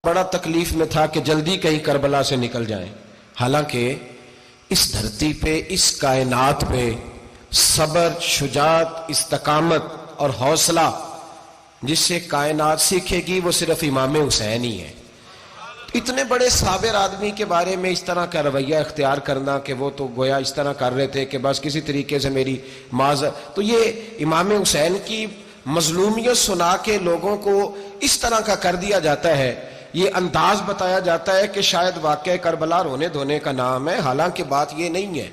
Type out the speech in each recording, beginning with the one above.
بڑا تکلیف میں تھا کہ جلدی کہیں کربلا سے نکل جائیں، حالانکہ اس دھرتی پہ، اس کائنات پہ صبر، شجاعت، استقامت اور حوصلہ جس سے کائنات سیکھے گی وہ صرف امام حسین ہی ہے۔ اتنے بڑے صابر آدمی کے بارے میں اس طرح کا رویہ اختیار کرنا کہ وہ تو گویا اس طرح کر رہے تھے کہ بس کسی طریقے سے میری تو یہ امام حسین کی مظلومیت سنا کے لوگوں کو اس طرح کا کر دیا جاتا ہے، یہ انداز بتایا جاتا ہے کہ شاید واقعہ کربلا رونے دھونے کا نام ہے، حالانکہ بات یہ نہیں ہے۔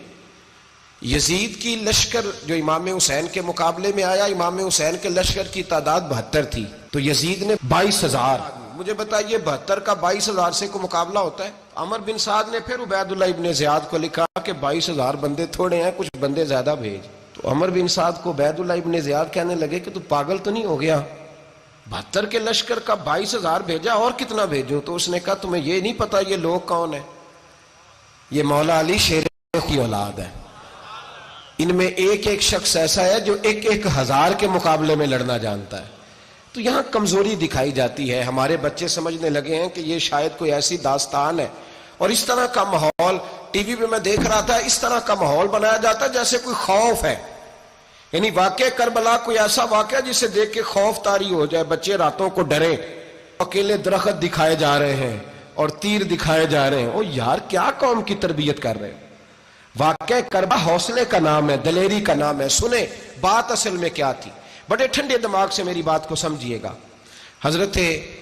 یزید کی لشکر جو امام حسین کے مقابلے میں آیا، امام حسین کے لشکر کی تعداد 72 تھی، تو یزید نے 22,000۔ مجھے بتائیے 72 کا 22,000 سے کو مقابلہ ہوتا ہے؟ عمر بن سعد نے پھر عبید اللہ ابن زیاد کو لکھا کہ 22,000 بندے تھوڑے ہیں، کچھ بندے زیادہ بھیج۔ تو عمر بن سعد کو عبید اللہ ابن زیاد کہنے لگے کہ تو پاگل تو نہیں ہو گیا، 72 کے لشکر کا 22,000 بھیجا، اور کتنا بھیجو؟ تو اس نے کہا تمہیں یہ نہیں پتا یہ لوگ کون ہیں؟ یہ مولا علی شیر کی اولاد ہے، ان میں ایک ایک شخص ایسا ہے جو 1,000 کے مقابلے میں لڑنا جانتا ہے۔ تو یہاں کمزوری دکھائی جاتی ہے، ہمارے بچے سمجھنے لگے ہیں کہ یہ شاید کوئی ایسی داستان ہے، اور اس طرح کا ماحول ٹی وی پہ میں دیکھ رہا تھا، اس طرح کا ماحول بنایا جاتا ہے جیسے کوئی خوف ہے، یعنی واقعہ کربلا کوئی ایسا واقعہ جسے دیکھ کے خوف طاری ہو جائے، بچے راتوں کو ڈریں، اکیلے درخت دکھائے جا رہے ہیں اور تیر دکھائے جا رہے ہیں۔ او یار کیا قوم کی تربیت کر رہے ہیں؟ واقعہ کربلا حوصلے کا نام ہے، دلیری کا نام ہے۔ سنیں بات اصل میں کیا تھی، بڑے ٹھنڈے دماغ سے میری بات کو سمجھیے گا۔ حضرت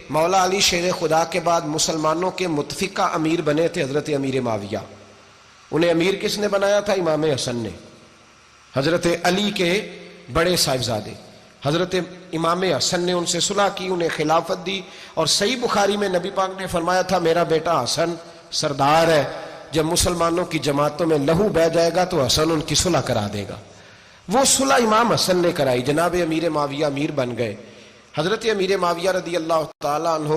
مولا علی شیر خدا کے بعد مسلمانوں کے متفقہ امیر بنے تھے حضرت امیر معاویہ۔ انہیں امیر کس نے بنایا تھا؟ امام حسن نے، حضرت علی کے بڑے صاحبزادے۔ حضرت امام حسن نے ان سے صلح کی، انہیں خلافت دی، اور صحیح بخاری میں نبی پاک نے فرمایا تھا میرا بیٹا حسن سردار ہے، جب مسلمانوں کی جماعتوں میں لہو بہہ جائے گا تو حسن ان کی صلح کرا دے گا۔ وہ صلح امام حسن نے کرائی، جناب امیر معاویہ امیر بن گئے۔ حضرت امیر معاویہ رضی اللہ تعالیٰ عنہ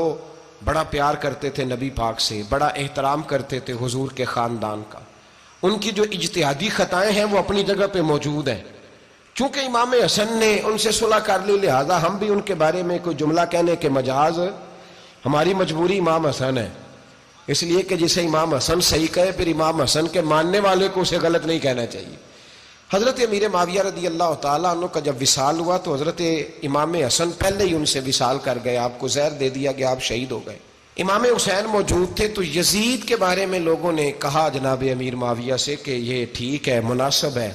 بڑا پیار کرتے تھے نبی پاک سے، بڑا احترام کرتے تھے حضور کے خاندان کا۔ ان کی جو اجتہادی خطائیں ہیں وہ اپنی جگہ پہ موجود ہیں، چونکہ امام حسن نے ان سے صلح کر لی، لہذا ہم بھی ان کے بارے میں کوئی جملہ کہنے کے مجاز، ہماری مجبوری امام حسن ہے، اس لیے کہ جسے امام حسن صحیح کہے پھر امام حسن کے ماننے والے کو اسے غلط نہیں کہنا چاہیے۔ حضرت امیر معاویہ رضی اللہ تعالیٰ عنہ کا جب وصال ہوا تو حضرت امام حسن پہلے ہی ان سے وصال کر گئے، آپ کو زہر دے دیا کہ آپ شہید ہو گئے۔ امام حسین موجود تھے، تو یزید کے بارے میں لوگوں نے کہا جناب امیر معاویہ سے کہ یہ ٹھیک ہے، مناسب ہے،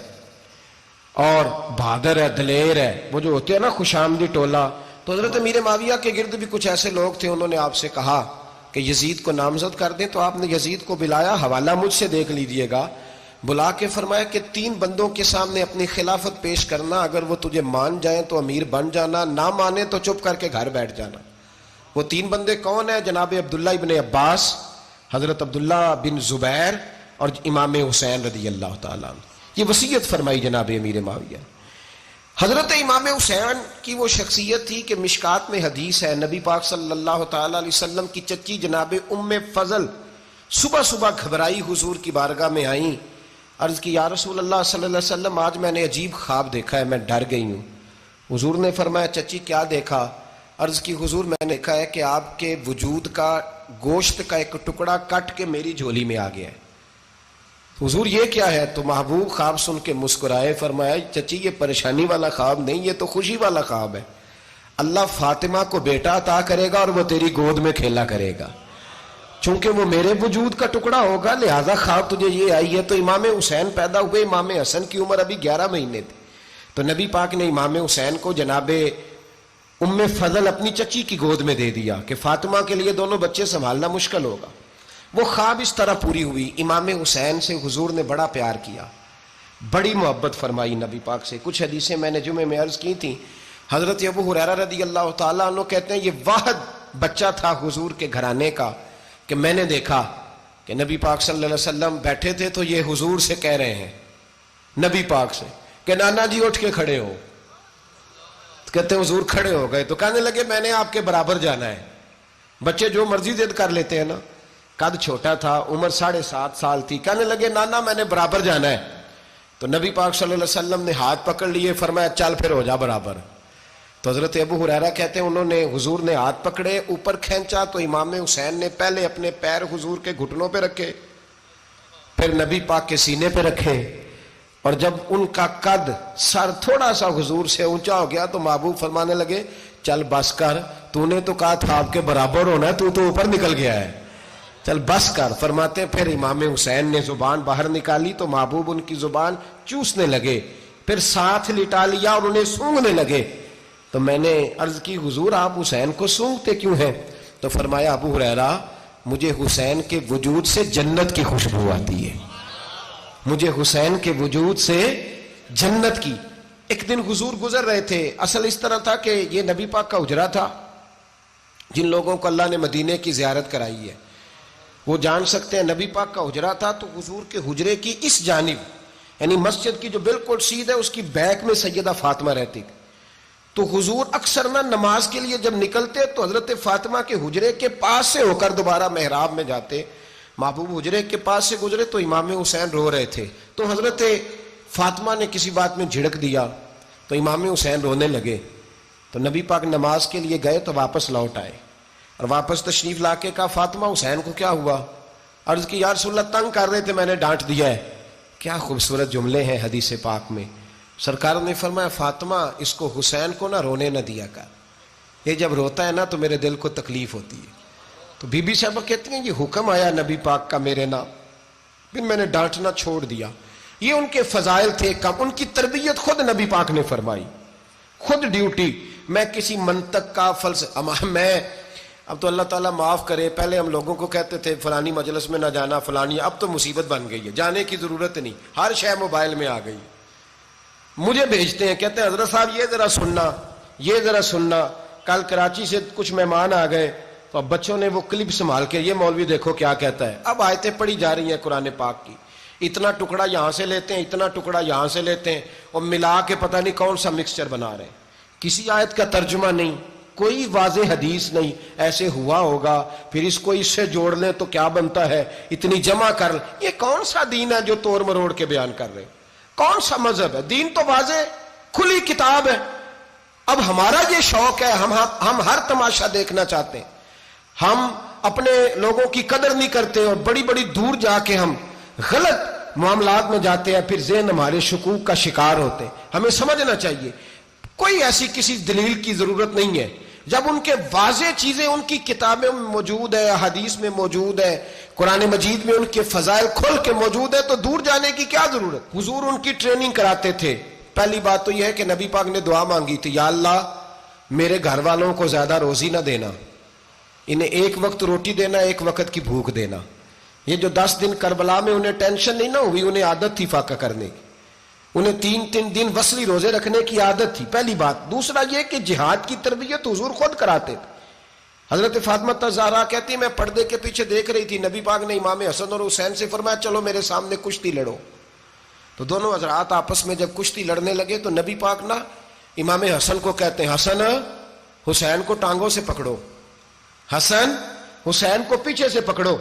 اور بہادر ہے، دلیر ہے، وہ جو ہوتے ہیں نا خوش آمدی ٹولہ۔ تو حضرت امیر معاویہ کے گرد بھی کچھ ایسے لوگ تھے، انہوں نے آپ سے کہا کہ یزید کو نامزد کر دیں، تو آپ نے یزید کو بلایا، حوالہ مجھ سے دیکھ لیجئے گا، بلا کے فرمایا کہ 3 بندوں کے سامنے اپنی خلافت پیش کرنا، اگر وہ تجھے مان جائیں تو امیر بن جانا، نہ مانے تو چپ کر کے گھر بیٹھ جانا۔ وہ 3 بندے کون ہیں؟ جناب عبداللہ ابن عباس، حضرت عبداللہ بن زبیر، اور امام حسین رضی اللہ تعالیٰ عنہ۔ یہ وصیت فرمائی جناب امیر معاویہ۔ حضرت امام حسین کی وہ شخصیت تھی کہ مشکات میں حدیث ہے، نبی پاک صلی اللہ تعالیٰ علیہ وسلم کی چچی جناب ام فضل صبح صبح گھبرائی حضور کی بارگاہ میں آئیں، عرض کی یا رسول اللہ صلی اللہ علیہ وسلم آج میں نے عجیب خواب دیکھا ہے، میں ڈر گئی ہوں۔ حضور نے فرمایا چچی کیا دیکھا؟ عرض کی حضور میں نے دیکھا ہے کہ آپ کے وجود کا گوشت کا ایک ٹکڑا کٹ کے میری جھولی میں آ گیا ہے۔ حضور یہ کیا ہے؟ تو محبوب خواب سن کے مسکرائے، فرمایا چچی یہ پریشانی والا خواب نہیں، یہ تو خوشی والا خواب ہے، اللہ فاطمہ کو بیٹا عطا کرے گا اور وہ تیری گود میں کھیلا کرے گا، چونکہ وہ میرے وجود کا ٹکڑا ہوگا، لہذا خواب تجھے یہ آئی ہے۔ تو امام حسین پیدا ہوئے، امام حسن کی عمر ابھی 11 مہینے تھی، تو نبی پاک نے امام حسین کو جناب ام فضل اپنی چچی کی گود میں دے دیا کہ فاطمہ کے لیے دونوں بچے سنبھالنا مشکل ہوگا۔ وہ خواب اس طرح پوری ہوئی۔ امام حسین سے حضور نے بڑا پیار کیا، بڑی محبت فرمائی نبی پاک سے۔ کچھ حدیثیں میں نے جمعے میں عرض کی تھیں، حضرت ابو ہریرہ رضی اللہ تعالیٰ عنہ کہتے ہیں یہ واحد بچہ تھا حضور کے گھرانے کا کہ میں نے دیکھا کہ نبی پاک صلی اللہ علیہ وسلم بیٹھے تھے تو یہ حضور سے کہہ رہے ہیں، نبی پاک سے، کہ نانا جی اٹھ کے کھڑے ہو۔ کہتے ہیں حضور کھڑے ہو گئے، تو کہنے لگے میں نے آپ کے برابر جانا ہے۔ بچے جو مرضی ضد کر لیتے ہیں نا، قد چھوٹا تھا، عمر 7.5 سال تھی، کہنے لگے نانا میں نے برابر جانا ہے۔ تو نبی پاک صلی اللہ علیہ وسلم نے ہاتھ پکڑ لیے، فرمایا چل پھر ہو جا برابر۔ تو حضرت ابو ہریرہ کہتے ہیں انہوں نے حضور نے ہاتھ پکڑے اوپر کھینچا تو امام حسین نے پہلے اپنے پیر حضور کے گھٹنوں پہ رکھے، پھر نبی پاک کے سینے پہ رکھے، اور جب ان کا قد سر تھوڑا سا حضور سے اونچا ہو گیا تو محبوب فرمانے لگے چل بس کر، تو نے تو کہا تھا آپ کے برابر ہونا ہے، تو اوپر نکل گیا ہے، چل بس کر۔ فرماتے پھر امام حسین نے زبان باہر نکالی تو محبوب ان کی زبان چوسنے لگے، پھر ساتھ لٹا لیا اور انہیں سونگھنے لگے۔ تو میں نے عرض کی حضور آپ حسین کو سونگھتے کیوں ہیں؟ تو فرمایا ابو ہریرہ مجھے حسین کے وجود سے جنت کی خوشبو آتی ہے، مجھے حسین کے وجود سے جنت کی۔ ایک دن حضور گزر رہے تھے، اصل اس طرح تھا کہ یہ نبی پاک کا حجرہ تھا، جن لوگوں کو اللہ نے مدینے کی زیارت کرائی ہے وہ جان سکتے ہیں نبی پاک کا حجرہ تھا۔ تو حضور کے حجرے کی اس جانب یعنی مسجد کی جو بالکل سیدھ ہے اس کی بیک میں سیدہ فاطمہ رہتی، تو حضور اکثر نہ نماز کے لیے جب نکلتے تو حضرت فاطمہ کے حجرے کے پاس سے ہو کر دوبارہ محراب میں جاتے۔ محبوب حجرے کے پاس سے گزرے تو امام حسین رو رہے تھے، تو حضرت فاطمہ نے کسی بات میں جھڑک دیا تو امام حسین رونے لگے، تو نبی پاک نماز کے لیے گئے تو واپس لوٹ آئے، اور واپس تشریف لا کے کہا فاطمہ حسین کو کیا ہوا؟ عرض کی یا رسول اللہ تنگ کر رہے تھے میں نے ڈانٹ دیا ہے۔ کیا خوبصورت جملے ہیں حدیث پاک میں، سرکار نے فرمایا فاطمہ اس کو حسین کو نہ رونے نہ دیا کر، یہ جب روتا ہے نا تو میرے دل کو تکلیف ہوتی ہے۔ تو بی بی صاحبہ کہتی ہیں یہ حکم آیا نبی پاک کا میرے نام، پھر میں نے ڈانٹنا چھوڑ دیا۔ یہ ان کے فضائل تھے کم، ان کی تربیت خود نبی پاک نے فرمائی، خود ڈیوٹی۔ میں کسی منطق کا میں اب تو اللہ تعالیٰ معاف کرے، پہلے ہم لوگوں کو کہتے تھے فلانی مجلس میں نہ جانا فلانی، اب تو مصیبت بن گئی ہے، جانے کی ضرورت نہیں، ہر شے موبائل میں آ گئی۔ مجھے بھیجتے ہیں کہتے ہیں حضرت صاحب یہ ذرا سننا، یہ ذرا سننا، کل کراچی سے کچھ مہمان آ گئے تو اب بچوں نے وہ کلپ سنبھال کے یہ مولوی دیکھو کیا کہتا ہے، اب آیتیں پڑھی جا رہی ہیں قرآن پاک کی، اتنا ٹکڑا یہاں سے لیتے ہیں اتنا ٹکڑا یہاں سے لیتے ہیں اور ملا کے پتہ نہیں کون سا مکسچر بنا رہے ہیں، کسی آیت کا ترجمہ نہیں، کوئی واضح حدیث نہیں، ایسے ہوا ہوگا پھر اس کو اس سے جوڑ لیں تو کیا بنتا ہے، اتنی جمع کر لیں۔ یہ کون سا دین ہے جو توڑ مروڑ کے بیان کر رہے ہیں؟ کون سا مذہب ہے؟ دین تو واضح کھلی کتاب ہے۔ اب ہمارا یہ شوق ہے، ہم ہر تماشا دیکھنا چاہتے ہیں، ہم اپنے لوگوں کی قدر نہیں کرتے اور بڑی بڑی دور جا کے ہم غلط معاملات میں جاتے ہیں، پھر ذہن ہمارے شکوک کا شکار ہوتے ہیں۔ ہمیں سمجھنا چاہیے کوئی ایسی کسی دلیل کی ضرورت نہیں ہے، جب ان کے واضح چیزیں ان کی کتابیں میں موجود ہے، حدیث میں موجود ہے، قرآن مجید میں ان کے فضائل کھل کے موجود ہے تو دور جانے کی کیا ضرورت؟ حضور ان کی ٹریننگ کراتے تھے۔ پہلی بات تو یہ ہے کہ نبی پاک نے دعا مانگی تھی، یا اللہ میرے گھر والوں کو زیادہ روزی نہ دینا، انہیں ایک وقت روٹی دینا، ایک وقت کی بھوک دینا۔ یہ جو 10 دن کربلا میں انہیں ٹینشن نہیں نہ ہوئی، انہیں عادت تھی فاقہ کرنے کی، انہیں 3 دن وصلی روزے رکھنے کی عادت تھی، پہلی بات۔ دوسرا یہ کہ جہاد کی تربیت حضور خود کراتے تھے۔ حضرت فاطمہ زہرا کہتی ہے میں پردے کے پیچھے دیکھ رہی تھی، نبی پاک نے امام حسن اور حسین سے فرمایا چلو میرے سامنے کشتی لڑو، تو دونوں حضرات آپس میں جب کشتی لڑنے لگے تو نبی پاک نا امام حسن کو کہتے ہیں حسن حسین کو ٹانگوں سے پکڑو، حسن حسین کو پیچھے سے پکڑو۔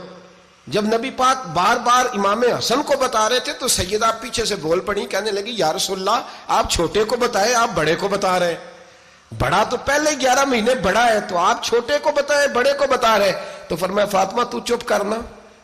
جب نبی پاک بار بار امام حسن کو بتا رہے تھے تو سیدہ پیچھے سے بول پڑی، کہنے لگی یا رسول اللہ آپ چھوٹے کو بتائے آپ بڑے کو بتا رہے ہیں، بڑا تو پہلے 11 مہینے بڑا ہے تو آپ چھوٹے کو بتائے بڑے کو بتا رہے۔ تو فرمایا فاطمہ تو چپ کرنا،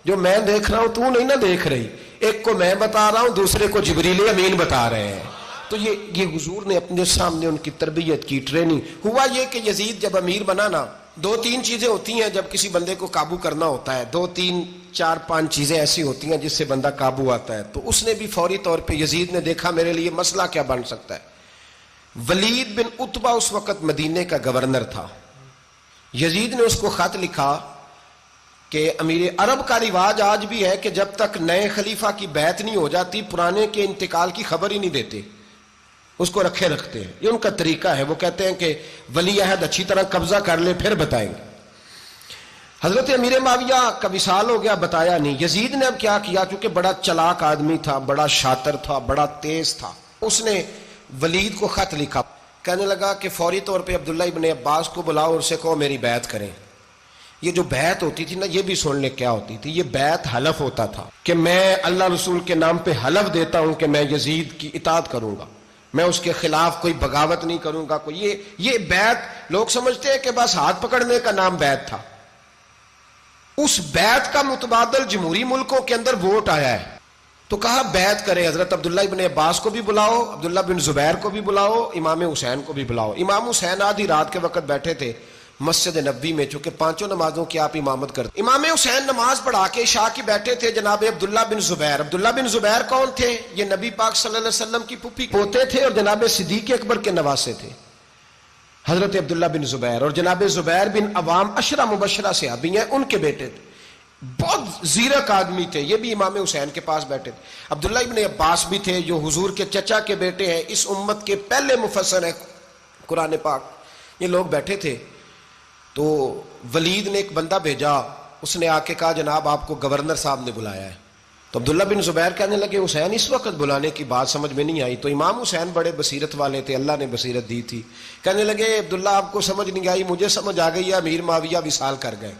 جو میں دیکھ رہا ہوں تو نہیں نہ دیکھ رہی، ایک کو میں بتا رہا ہوں دوسرے کو جبریل امین بتا رہے ہیں۔ تو یہ حضور نے اپنے سامنے ان کی تربیت کی، ٹریننگ۔ ہوا یہ کہ یزید جب امیر بنا نا، 2-3 چیزیں ہوتی ہیں جب کسی بندے کو قابو کرنا ہوتا ہے، 2-3-4-5 چیزیں ایسی ہوتی ہیں جس سے بندہ قابو آتا ہے۔ تو اس نے بھی فوری طور پہ یزید نے دیکھا میرے لیے مسئلہ کیا بن سکتا ہے۔ ولید بن عتبہ اس وقت مدینے کا گورنر تھا، یزید نے اس کو خط لکھا کہ امیر عرب کا رواج آج بھی ہے کہ جب تک نئے خلیفہ کی بیعت نہیں ہو جاتی پرانے کے انتقال کی خبر ہی نہیں دیتے، اس کو رکھے رکھتے ہیں، یہ ان کا طریقہ ہے۔ وہ کہتے ہیں کہ ولی عہد اچھی طرح قبضہ کر لے پھر بتائیں گے۔ حضرت امیر معاویہ کا وصال ہو گیا، بتایا نہیں۔ یزید نے اب کیا کیا، چونکہ بڑا چلاک آدمی تھا، بڑا شاطر تھا، بڑا تیز تھا، اس نے ولید کو خط لکھا، کہنے لگا کہ فوری طور پہ عبداللہ ابن عباس کو بلاؤ اور اسے کہو میری بیعت کریں۔ یہ جو بیعت ہوتی تھی نا، یہ بھی سن لے کیا ہوتی تھی، یہ بیعت حلف ہوتا تھا کہ میں اللہ رسول کے نام پہ حلف دیتا ہوں کہ میں یزید کی اطاعت کروں گا، میں اس کے خلاف کوئی بغاوت نہیں کروں گا. کوئی یہ بیعت لوگ سمجھتے ہیں کہ بس ہاتھ پکڑنے کا نام بیعت تھا. اس بیعت کا متبادل جمہوری ملکوں کے اندر ووٹ آیا ہے. تو کہا بیعت کرے. حضرت عبداللہ ابن عباس کو بھی بلاؤ, عبداللہ بن زبیر کو بھی بلاؤ, امام حسین کو بھی بلاؤ. امام حسین آدھی رات کے وقت بیٹھے تھے مسجد نبوی میں, چونکہ پانچوں نمازوں کی آپ امامت کرتے. امام حسین نماز پڑھا کے عشاء کی بیٹھے تھے. جناب عبداللہ بن زبیر, عبداللہ بن زبیر کون تھے؟ یہ نبی پاک صلی اللہ علیہ وسلم کی پھوپھی پوتے تھے اور جناب صدیق اکبر کے نواسے تھے. حضرت عبداللہ بن زبیر اور جناب زبیر بن عوام عشرہ مبشرہ صحابی ہیں, ان کے بیٹے تھے. بہت زیرک آدمی تھے. یہ بھی امام حسین کے پاس بیٹھے تھے. عبداللہ ابن عباس بھی تھے جو حضور کے چچا کے بیٹے ہیں, اس امت کے پہلے مفسر ہیں قرآن پاک. یہ لوگ بیٹھے تھے. تو ولید نے ایک بندہ بھیجا, اس نے آ کے کہا جناب آپ کو گورنر صاحب نے بلایا ہے. تو عبداللہ بن زبیر کہنے لگے حسین اس وقت بلانے کی بات سمجھ میں نہیں آئی. تو امام حسین بڑے بصیرت والے تھے, اللہ نے بصیرت دی تھی. کہنے لگے عبداللہ آپ کو سمجھ نہیں آئی, مجھے سمجھ آ گئی ہے, امیر معاویہ وصال کر گئے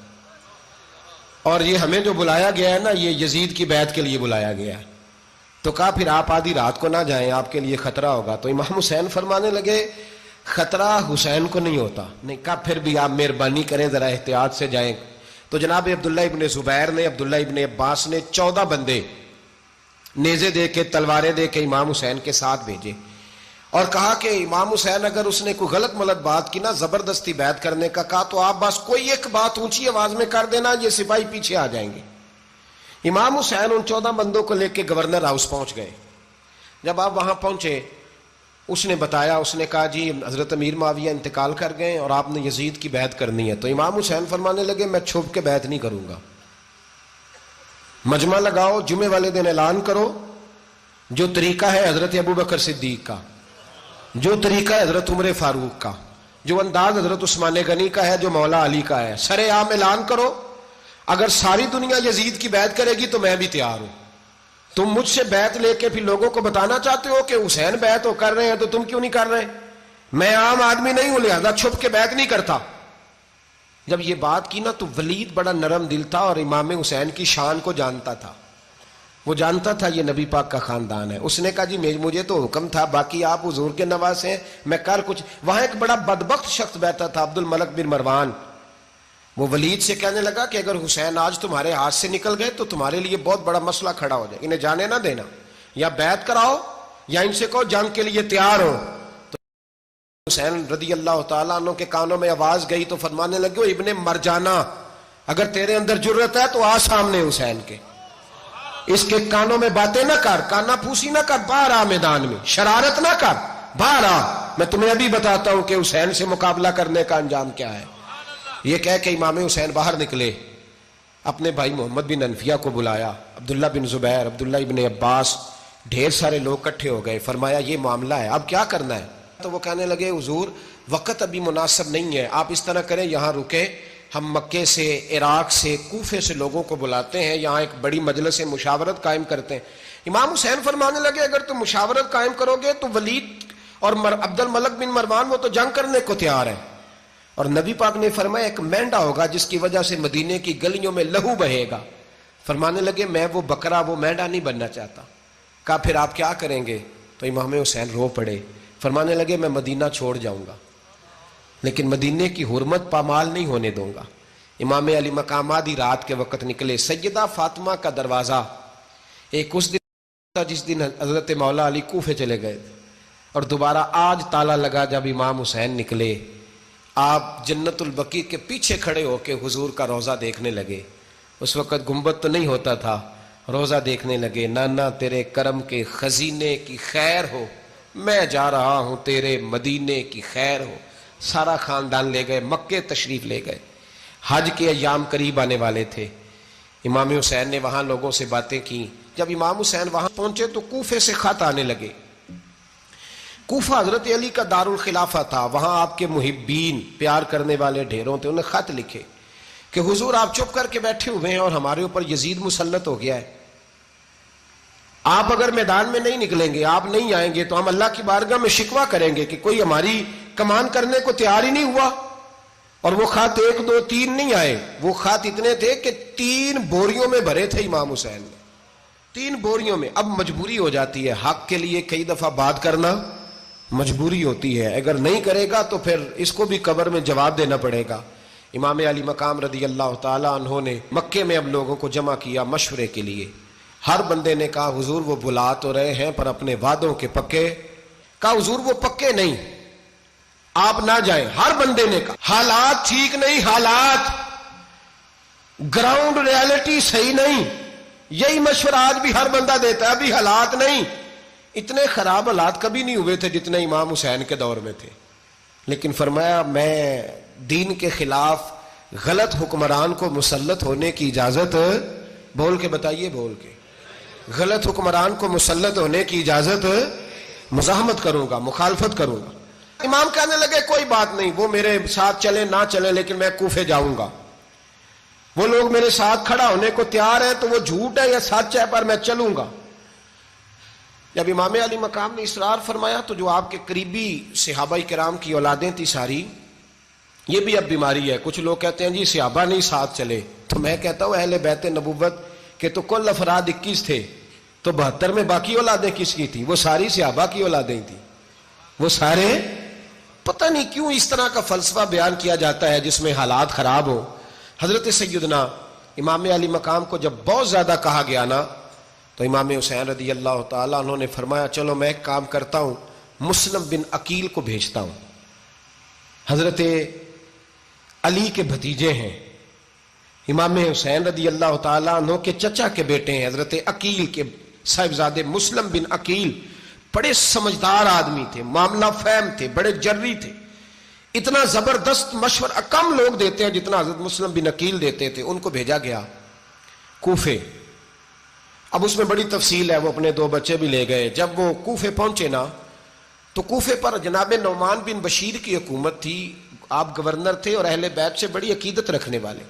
اور یہ ہمیں جو بلایا گیا ہے نا یہ یزید کی بیعت کے لیے بلایا گیا ہے. تو کہا پھر آپ آدھی رات کو نہ جائیں, آپ کے لیے خطرہ ہوگا. تو امام حسین فرمانے لگے خطرہ حسین کو نہیں ہوتا. نہیں کہا پھر بھی آپ مہربانی کریں ذرا احتیاط سے جائیں. تو جناب عبداللہ ابن زبیر نے, عبداللہ ابن عباس نے 14 بندے نیزے دے کے تلواریں دے کے امام حسین کے ساتھ بھیجے اور کہا کہ امام حسین اگر اس نے کوئی غلط ملت بات کی نا, زبردستی بیعت کرنے کا کہا, تو آپ بس کوئی ایک بات اونچی آواز میں کر دینا, یہ سپاہی پیچھے آ جائیں گے. امام حسین ان 14 بندوں کو لے کے گورنر ہاؤس پہنچ گئے. جب آپ وہاں پہنچے اس نے بتایا, اس نے کہا جی حضرت امیر معاویہ انتقال کر گئے اور آپ نے یزید کی بیعت کرنی ہے. تو امام حسین فرمانے لگے میں چھپ کے بیعت نہیں کروں گا. مجمع لگاؤ, جمعے والے دن اعلان کرو, جو طریقہ ہے حضرت ابوبکر صدیق کا, جو طریقہ ہے حضرت عمر فاروق کا, جو انداز حضرت عثمان غنی کا ہے, جو مولا علی کا ہے, سر عام اعلان کرو. اگر ساری دنیا یزید کی بیعت کرے گی تو میں بھی تیار ہوں. تم مجھ سے بیعت لے کے پھر لوگوں کو بتانا چاہتے ہو کہ حسین بیعت ہو کر رہے ہیں تو تم کیوں نہیں کر رہے؟ میں عام آدمی نہیں ہوں, لہذا چھپ کے بیعت نہیں کرتا. جب یہ بات کی نا تو ولید بڑا نرم دل تھا اور امام حسین کی شان کو جانتا تھا. وہ جانتا تھا یہ نبی پاک کا خاندان ہے. اس نے کہا جی مجھے تو حکم تھا, باقی آپ حضور کے نواز ہیں, میں کر کچھ. وہاں ایک بڑا بدبخت شخص بیٹھا تھا, عبد الملک بن مروان. وہ ولید سے کہنے لگا کہ اگر حسین آج تمہارے ہاتھ سے نکل گئے تو تمہارے لیے بہت بڑا مسئلہ کھڑا ہو جائے. انہیں جانے نہ دینا, یا بیعت کراؤ یا ان سے کہو جنگ کے لیے تیار ہو. تو حسین رضی اللہ تعالیٰ عنہ کے کانوں میں آواز گئی تو فرمانے لگے ابن مرجانہ, اگر تیرے اندر جرت ہے تو آ سامنے حسین کے, اس کے کانوں میں باتیں نہ کر, کانا پھوسی نہ کر, باہر آ میدان میں, شرارت نہ کر, باہر آ, میں تمہیں ابھی بتاتا ہوں کہ حسین سے مقابلہ کرنے کا انجام کیا ہے. یہ کہہ کہ امام حسین باہر نکلے, اپنے بھائی محمد بن انفیہ کو بلایا, عبداللہ بن زبیر, عبداللہ ابن عباس, ڈھیر سارے لوگ اکٹھے ہو گئے. فرمایا یہ معاملہ ہے, اب کیا کرنا ہے؟ تو وہ کہنے لگے حضور وقت ابھی مناسب نہیں ہے, آپ اس طرح کریں یہاں رکے, ہم مکے سے, عراق سے, کوفے سے لوگوں کو بلاتے ہیں, یہاں ایک بڑی مجلس مشاورت قائم کرتے ہیں. امام حسین فرمانے لگے اگر تم مشاورت قائم کرو گے تو ولید اور عبد الملک بن مروان وہ تو جنگ کرنے کو تیار ہے, اور نبی پاک نے فرمایا ایک مینڈا ہوگا جس کی وجہ سے مدینے کی گلیوں میں لہو بہے گا. فرمانے لگے میں وہ بکرا, وہ مینڈا نہیں بننا چاہتا. کہا پھر آپ کیا کریں گے؟ تو امام حسین رو پڑے, فرمانے لگے میں مدینہ چھوڑ جاؤں گا لیکن مدینے کی حرمت پامال نہیں ہونے دوں گا. امام علی مقام آدھی رات کے وقت نکلے. سیدہ فاطمہ کا دروازہ ایک اس دن تھا جس دن حضرت مولا علی کوفے چلے گئے, اور دوبارہ آج تالا لگا جب امام حسین نکلے. آپ جنت البقیع کے پیچھے کھڑے ہو کے حضور کا روضہ دیکھنے لگے. اس وقت گنبد تو نہیں ہوتا تھا, روضہ دیکھنے لگے. نانا تیرے کرم کے خزینے کی خیر ہو, میں جا رہا ہوں تیرے مدینے کی خیر ہو. سارا خاندان لے گئے, مکے تشریف لے گئے. حج کے ایام قریب آنے والے تھے. امام حسین نے وہاں لوگوں سے باتیں کی. جب امام حسین وہاں پہنچے تو کوفے سے خط آنے لگے. کوفہ حضرت علی کا دارالخلافہ تھا, وہاں آپ کے محبین, پیار کرنے والے ڈھیروں تھے. انہیں خط لکھے کہ حضور آپ چپ کر کے بیٹھے ہوئے ہیں اور ہمارے اوپر یزید مسلط ہو گیا ہے. آپ اگر میدان میں نہیں نکلیں گے, آپ نہیں آئیں گے تو ہم اللہ کی بارگاہ میں شکوہ کریں گے کہ کوئی ہماری کمان کرنے کو تیار ہی نہیں ہوا. اور وہ خط 1 2 3 نہیں آئے, وہ خط اتنے تھے کہ 3 بوریوں میں بھرے تھے امام حسین نے, 3 بوریوں میں. اب مجبوری ہو جاتی ہے حق کے لیے کئی دفعہ بات کرنا مجبوری ہوتی ہے، اگر نہیں کرے گا تو پھر اس کو بھی قبر میں جواب دینا پڑے گا۔ امام علی مقام رضی اللہ تعالیٰ عنہ نے مکے میں اب لوگوں کو جمع کیا مشورے کے لیے۔ ہر بندے نے کہا حضور وہ بلا تو رہے ہیں پر اپنے وعدوں کے پکے، کہا حضور وہ پکے نہیں، آپ نہ جائیں۔ ہر بندے نے کہا حالات ٹھیک نہیں، حالات گراؤنڈ ریالٹی صحیح نہیں۔ یہی مشورہ آج بھی ہر بندہ دیتا ہے، ابھی حالات نہیں۔ اتنے خراب حالات کبھی نہیں ہوئے تھے جتنے امام حسین کے دور میں تھے، لیکن فرمایا میں دین کے خلاف غلط حکمران کو مسلط ہونے کی اجازت، بول کے بتائیے، بول کے، غلط حکمران کو مسلط ہونے کی اجازت، مزاحمت کروں گا، مخالفت کروں گا۔ امام کہنے لگے کوئی بات نہیں، وہ میرے ساتھ چلے نہ چلے لیکن میں کوفے جاؤں گا، وہ لوگ میرے ساتھ کھڑا ہونے کو تیار ہے تو وہ جھوٹ ہے یا سچ ہے پر میں چلوں گا۔ جب امام علی مقام نے اصرار فرمایا تو جو آپ کے قریبی صحابہ کرام کی اولادیں تھی ساری، یہ بھی اب بیماری ہے، کچھ لوگ کہتے ہیں جی صحابہ نہیں ساتھ چلے، تو میں کہتا ہوں اہل بیت نبوت کے تو کل افراد 21 تھے، تو 72 میں باقی اولادیں کس کی تھی؟ وہ ساری صحابہ کی اولادیں تھیں، وہ سارے۔ پتہ نہیں کیوں اس طرح کا فلسفہ بیان کیا جاتا ہے جس میں حالات خراب ہو۔ حضرت سیدنا امام علی مقام کو جب بہت زیادہ کہا گیا نا تو امام حسین رضی اللہ تعالیٰ انہوں نے فرمایا چلو میں ایک کام کرتا ہوں، مسلم بن عقیل کو بھیجتا ہوں، حضرت علی کے بھتیجے ہیں، امام حسین رضی اللہ تعالیٰ عنہ کے چچا کے بیٹے ہیں، حضرت عقیل کے صاحبزادے مسلم بن عقیل بڑے سمجھدار آدمی تھے، معاملہ فہم تھے، بڑے جری تھے، اتنا زبردست مشورہ کم لوگ دیتے ہیں جتنا حضرت مسلم بن عقیل دیتے تھے۔ ان کو بھیجا گیا کوفے۔ اب اس میں بڑی تفصیل ہے، وہ اپنے 2 بچے بھی لے گئے۔ جب وہ کوفے پہنچے نا تو کوفے پر جناب نعمان بن بشیر کی حکومت تھی، آپ گورنر تھے اور اہل بیت سے بڑی عقیدت رکھنے والے،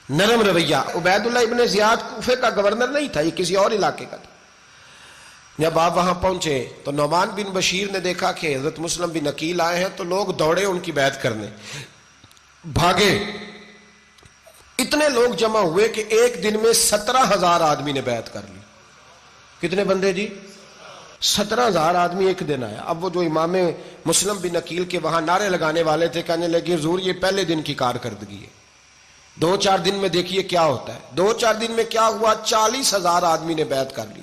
نرم رویہ۔ عبید اللہ ابن زیاد کوفے کا گورنر نہیں تھا، یہ کسی اور علاقے کا تھا۔ جب آپ وہاں پہنچے تو نعمان بن بشیر نے دیکھا کہ حضرت مسلم بن عقیل آئے ہیں تو لوگ دوڑے ان کی بیعت کرنے، بھاگے۔ اتنے لوگ جمع ہوئے کہ ایک دن میں 17,000 آدمی نے بیعت کر لی۔ کتنے بندے جی؟ 17,000 آدمی ایک دن آیا۔ اب وہ جو امام مسلم بن عقیل کے وہاں نعرے لگانے والے تھے کہنے لگے حضور یہ پہلے دن کی کارکردگی ہے، 2-4 دن میں دیکھیے کیا ہوتا ہے۔ 2-4 دن میں کیا ہوا؟ 40,000 آدمی نے بیعت کر لی۔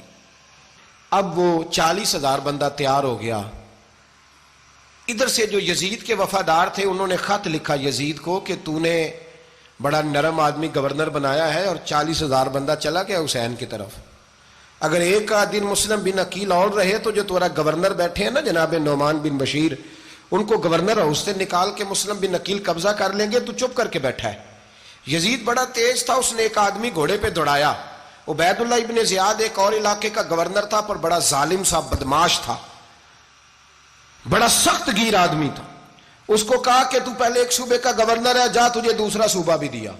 اب وہ 40,000 بندہ تیار ہو گیا۔ ادھر سے جو یزید کے وفادار تھے انہوں نے خط لکھا یزید کو کہ تو نے بڑا نرم آدمی گورنر بنایا ہے اور 40,000 بندہ چلا گیا حسین کی طرف، اگر ایک دن مسلم بن عقیل اور رہے تو جو تمہارا گورنر بیٹھے ہیں نا جناب نعمان بن بشیر، ان کو گورنر ہاؤس سے نکال کے مسلم بن عقیل قبضہ کر لیں گے، تو چپ کر کے بیٹھا ہے۔ یزید بڑا تیز تھا، اس نے ایک آدمی گھوڑے پہ دوڑایا۔ عبید اللہ ابن زیاد ایک اور علاقے کا گورنر تھا پر بڑا ظالم سا بدماش تھا، بڑا سخت گیر آدمی تھا۔ اس کو کہا کہ تو پہلے ایک صوبے کا گورنر ہے، جا تجھے دوسرا صوبہ بھی دیا۔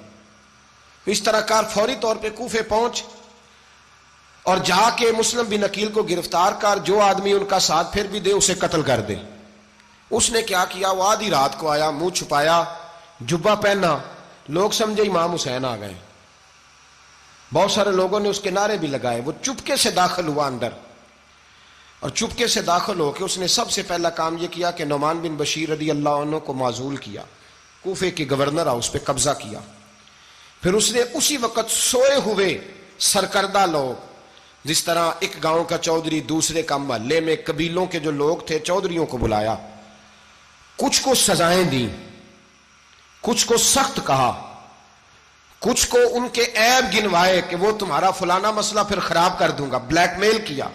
اس طرح کار فوری طور پہ کوفے پہنچ اور جا کے مسلم بن عقیل کو گرفتار کر، جو آدمی ان کا ساتھ پھر بھی دے اسے قتل کر دے۔ اس نے کیا کیا؟ وہ آدھی رات کو آیا، منہ چھپایا، جبہ پہنا، لوگ سمجھے امام حسین آ گئے۔ بہت سارے لوگوں نے اس کے نعرے بھی لگائے۔ وہ چپکے سے داخل ہوا اندر، اور چپکے سے داخل ہو کے اس نے سب سے پہلا کام یہ کیا کہ نعمان بن بشیر رضی اللہ عنہ کو معزول کیا، کوفے کے گورنر ہاؤس پہ قبضہ کیا۔ پھر اس نے اسی وقت سوئے ہوئے سرکردہ لوگ، جس طرح ایک گاؤں کا چودھری دوسرے کا محلے میں قبیلوں کے جو لوگ تھے چودھریوں کو بلایا، کچھ کو سزائیں دیں، کچھ کو سخت کہا، کچھ کو ان کے عیب گنوائے کہ وہ تمہارا فلانا مسئلہ پھر خراب کر دوں گا، بلیک میل کیا۔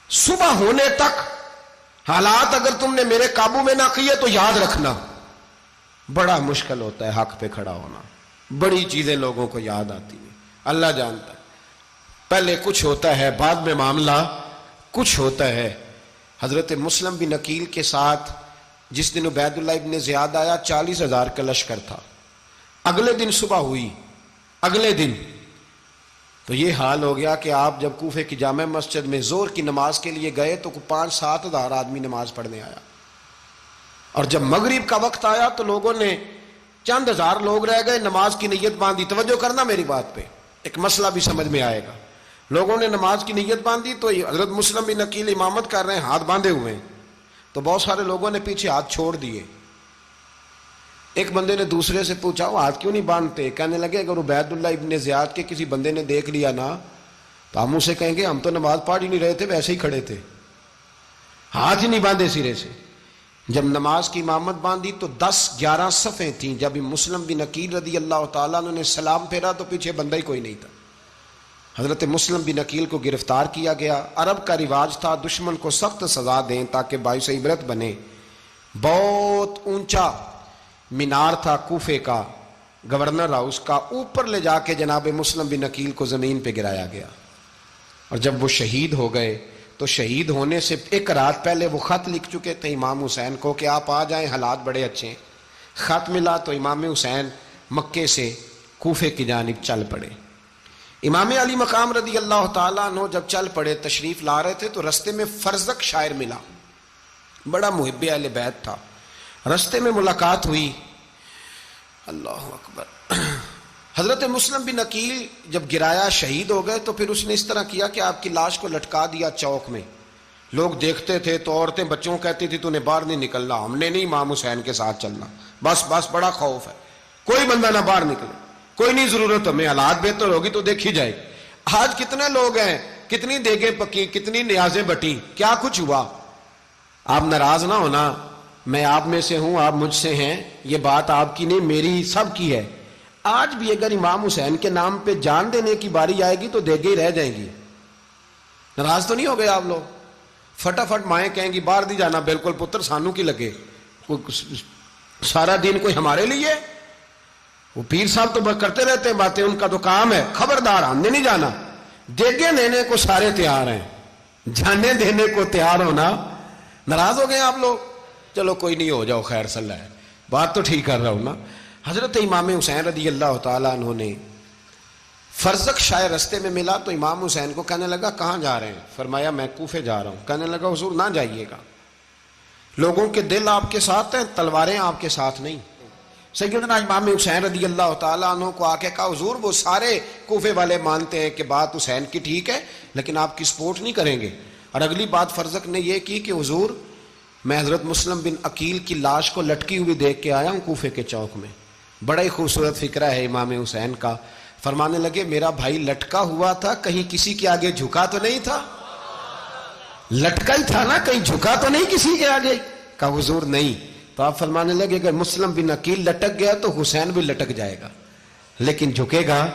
صبح ہونے تک حالات اگر تم نے میرے قابو میں نہ کیے تو یاد رکھنا بڑا مشکل ہوتا ہے حق پہ کھڑا ہونا، بڑی چیزیں لوگوں کو یاد آتی ہیں، اللہ جانتا ہے۔ پہلے کچھ ہوتا ہے، بعد میں معاملہ کچھ ہوتا ہے۔ حضرت مسلم بن عقیل کے ساتھ جس دن عبید اللہ ابن زیاد آیا 40,000 کا لشکر تھا۔ اگلے دن صبح ہوئی، اگلے دن تو یہ حال ہو گیا کہ آپ جب کوفے کی جامع مسجد میں زور کی نماز کے لیے گئے تو 5-7 ہزار آدمی نماز پڑھنے آیا، اور جب مغرب کا وقت آیا تو لوگوں نے چند ہزار لوگ رہ گئے، نماز کی نیت باندھی۔ توجہ کرنا میری بات پہ، ایک مسئلہ بھی سمجھ میں آئے گا۔ لوگوں نے نماز کی نیت باندھی تو حضرت مسلم بن عقیل امامت کر رہے ہیں، ہاتھ باندھے ہوئے ہیں، تو بہت سارے لوگوں نے پیچھے ہاتھ چھوڑ دیے. ایک بندے نے دوسرے سے پوچھا وہ ہاتھ کیوں نہیں باندھتے؟ کہنے لگے اگر عبید اللہ ابن زیاد کے کسی بندے نے دیکھ لیا نا تو ہم اسے کہیں گے ہم تو نماز پڑھ ہی نہیں رہے تھے، ویسے ہی کھڑے تھے، ہاتھ ہی نہیں باندھے سرے سے. جب نماز کی امامت باندھی تو 10-11 صفیں تھیں. جب مسلم بن عقیل رضی اللہ تعالیٰ عنہ نے سلام پھیرا تو پیچھے بندہ ہی کوئی نہیں تھا. حضرت مسلم بن عقیل کو گرفتار کیا گیا. عرب کا رواج تھا دشمن کو سخت سزا دیں تاکہ باعث عبرت بنے. بہت اونچا مینار تھا کوفے کا، گورنر ہاؤس کا، اوپر لے جا کے جناب مسلم بن عقیل کو زمین پہ گرایا گیا. اور جب وہ شہید ہو گئے تو شہید ہونے سے ایک رات پہلے وہ خط لکھ چکے تھے امام حسین کو کہ آپ آ جائیں، حالات بڑے اچھے ہیں. خط ملا تو امام حسین مکے سے کوفے کی جانب چل پڑے. امام علی مقام رضی اللہ تعالیٰ عنہ جب چل پڑے تشریف لا رہے تھے تو رستے میں فرزق شاعر ملا، بڑا محب اہل بیت تھا. رستے میں ملاقات ہوئی. اللہ اکبر. حضرت مسلم بن عقیل جب گرایا شہید ہو گئے تو پھر اس نے اس طرح کیا کہ آپ کی لاش کو لٹکا دیا چوک میں. لوگ دیکھتے تھے تو عورتیں بچوں کہتی تھی تو نے باہر نہیں نکلنا، ہم نے نہیں امام حسین کے ساتھ چلنا، بس بڑا خوف ہے، کوئی بندہ نہ باہر نکلے، کوئی نہیں ضرورت ہمیں، حالات بہتر ہوگی تو دیکھی جائے. آج کتنے لوگ ہیں، کتنی دیگیں پکی، کتنی نیازیں بٹی، کیا کچھ ہوا. آپ ناراض نہ ہونا، میں آپ میں سے ہوں، آپ مجھ سے ہیں، یہ بات آپ کی نہیں میری سب کی ہے. آج بھی اگر امام حسین کے نام پہ جان دینے کی باری آئے گی تو دیگیں ہی رہ جائیں گی. ناراض تو نہیں ہو گئے آپ لوگ؟ فٹافٹ مائیں کہیں گی باہر دی جانا، بالکل پتر سانو کی لگے، سارا دن کوئی ہمارے لیے. وہ پیر صاحب تو کرتے رہتے ہیں باتیں، ان کا تو کام ہے. خبردار ہم نے نہیں جانا. دیگیں دینے کو سارے تیار ہیں، جانے دینے کو تیار ہونا. ناراض ہو گئے آپ لوگ؟ چلو کوئی نہیں، ہو جاؤ، خیر صلی اللہ ہے، بات تو ٹھیک کر رہا ہوں نا. حضرت امام حسین رضی اللہ تعالیٰ عنہ نے فرزق شاعر رستے میں ملا تو امام حسین کو کہنے لگا کہاں جا رہے ہیں؟ فرمایا میں کوفے جا رہا ہوں. کہنے لگا حضور نہ جائیے گا، لوگوں کے دل آپ کے ساتھ ہیں، تلواریں آپ کے ساتھ نہیں. سیدنا امام حسین رضی اللہ تعالیٰ عنہ کو آ کے کہا حضور وہ سارے کوفے والے مانتے ہیں کہ بات حسین کی ٹھیک ہے لیکن آپ کی سپورٹ نہیں کریں گے. اور اگلی بات فرزق نے یہ کی کہ حضور میں حضرت مسلم بن عقیل کی لاش کو لٹکی ہوئی دیکھ کے آیا ہوں کوفے کے چوک میں. بڑا ہی خوبصورت فکرہ ہے امام حسین کا. فرمانے لگے میرا بھائی لٹکا ہوا تھا، کہیں کسی کے آگے جھکا تو نہیں تھا؟ لٹکا ہی تھا نا، کہیں جھکا تو نہیں کسی کے آگے؟ کہا حضور نہیں. تو آپ فرمانے لگے اگر مسلم بن عقیل لٹک گیا تو حسین بھی لٹک جائے گا لیکن جھکے گا.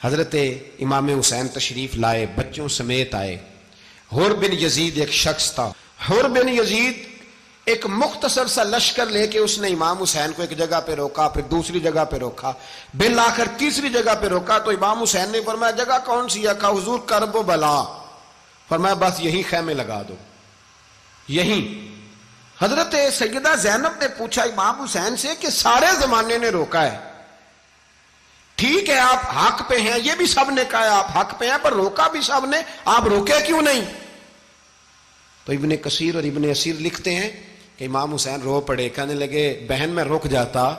حضرت امام حسین تشریف لائے، بچوں سمیت آئے. حر بن یزید ایک شخص تھا. حر بن یزید ایک مختصر سا لشکر لے کے اس نے امام حسین کو ایک جگہ پہ روکا، پھر دوسری جگہ پہ روکا، بالآخر تیسری جگہ پہ روکا. تو امام حسین نے فرمایا جگہ کون سی ہے؟ کہا حضور کرب و بلا. فرمایا بس یہی خیمے لگا دو، یہی. حضرت سیدہ زینب نے پوچھا امام حسین سے کہ سارے زمانے نے روکا ہے، ٹھیک ہے آپ حق پہ ہیں، یہ بھی سب نے کہا ہے آپ حق پہ ہیں، پر روکا بھی سب نے، آپ روکے کیوں نہیں؟ تو ابن کثیر اور ابن اسیر لکھتے ہیں کہ امام حسین رو پڑے. کہنے لگے بہن میں رک جاتا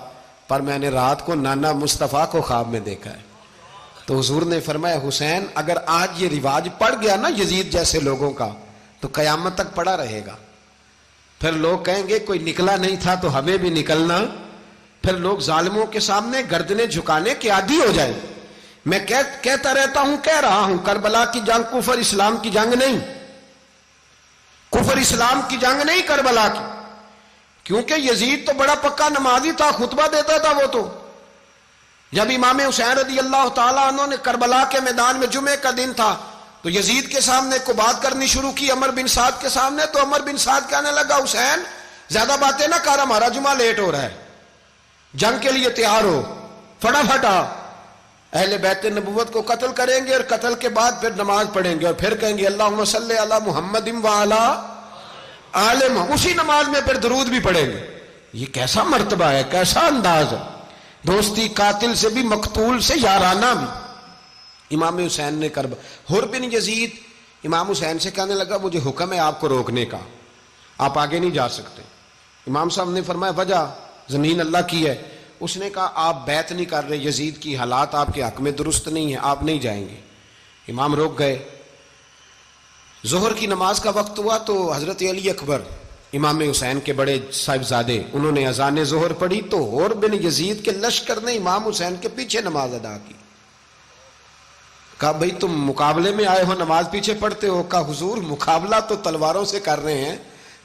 پر میں نے رات کو نانا مصطفیٰ کو خواب میں دیکھا ہے. تو حضور نے فرمایا حسین اگر آج یہ رواج پڑ گیا نا یزید جیسے لوگوں کا تو قیامت تک پڑا رہے گا. پھر لوگ کہیں گے کوئی نکلا نہیں تھا تو ہمیں بھی نکلنا. پھر لوگ ظالموں کے سامنے گردنیں جھکانے کے عادی ہو جائیں. میں کہتا رہتا ہوں، کہہ رہا ہوں، کربلا کی جنگ کفر اسلام کی جنگ نہیں، کفر اسلام کی جنگ نہیں کربلا کی. کیونکہ یزید تو بڑا پکا نمازی تھا، خطبہ دیتا تھا. وہ تو جب امام حسین رضی اللہ تعالیٰ عنہ نے کربلا کے میدان میں جمعے کا دن تھا تو یزید کے سامنے کو بات کرنی شروع کی عمر بن سعد کے سامنے. تو عمر بن سعد کہنے لگا حسین زیادہ باتیں نہ کر، ہمارا جمعہ لیٹ ہو رہا ہے، جنگ کے لیے تیار ہو، فٹافٹ آ. اہل بیت نبوت کو قتل کریں گے اور قتل کے بعد پھر نماز پڑھیں گے اور پھر کہیں گے اللہم صلی علی محمد وعلی آل محمد، اسی نماز میں پھر درود بھی پڑھیں گے. یہ کیسا مرتبہ ہے، کیسا انداز ہے. دوستی قاتل سے بھی مقتول سے یارانہ بھی. امام حسین نے حر بن یزید امام حسین سے کہنے لگا مجھے حکم ہے آپ کو روکنے کا، آپ آگے نہیں جا سکتے. امام صاحب نے فرمایا وجہ؟ زمین اللہ کی ہے. اس نے کہا آپ بیعت نہیں کر رہے، یزید کی حالات آپ کے حق میں درست نہیں ہیں، آپ نہیں جائیں گے. امام روک گئے. ظہر کی نماز کا وقت ہوا تو حضرت علی اکبر امام حسین کے بڑے صاحبزادے، انہوں نے اذان ظہر پڑھی تو حور بن یزید کے لشکر نے امام حسین کے پیچھے نماز ادا کی. کہا بھئی تم مقابلے میں آئے ہو، نماز پیچھے پڑھتے ہو؟ کہا حضور مقابلہ تو تلواروں سے کر رہے ہیں،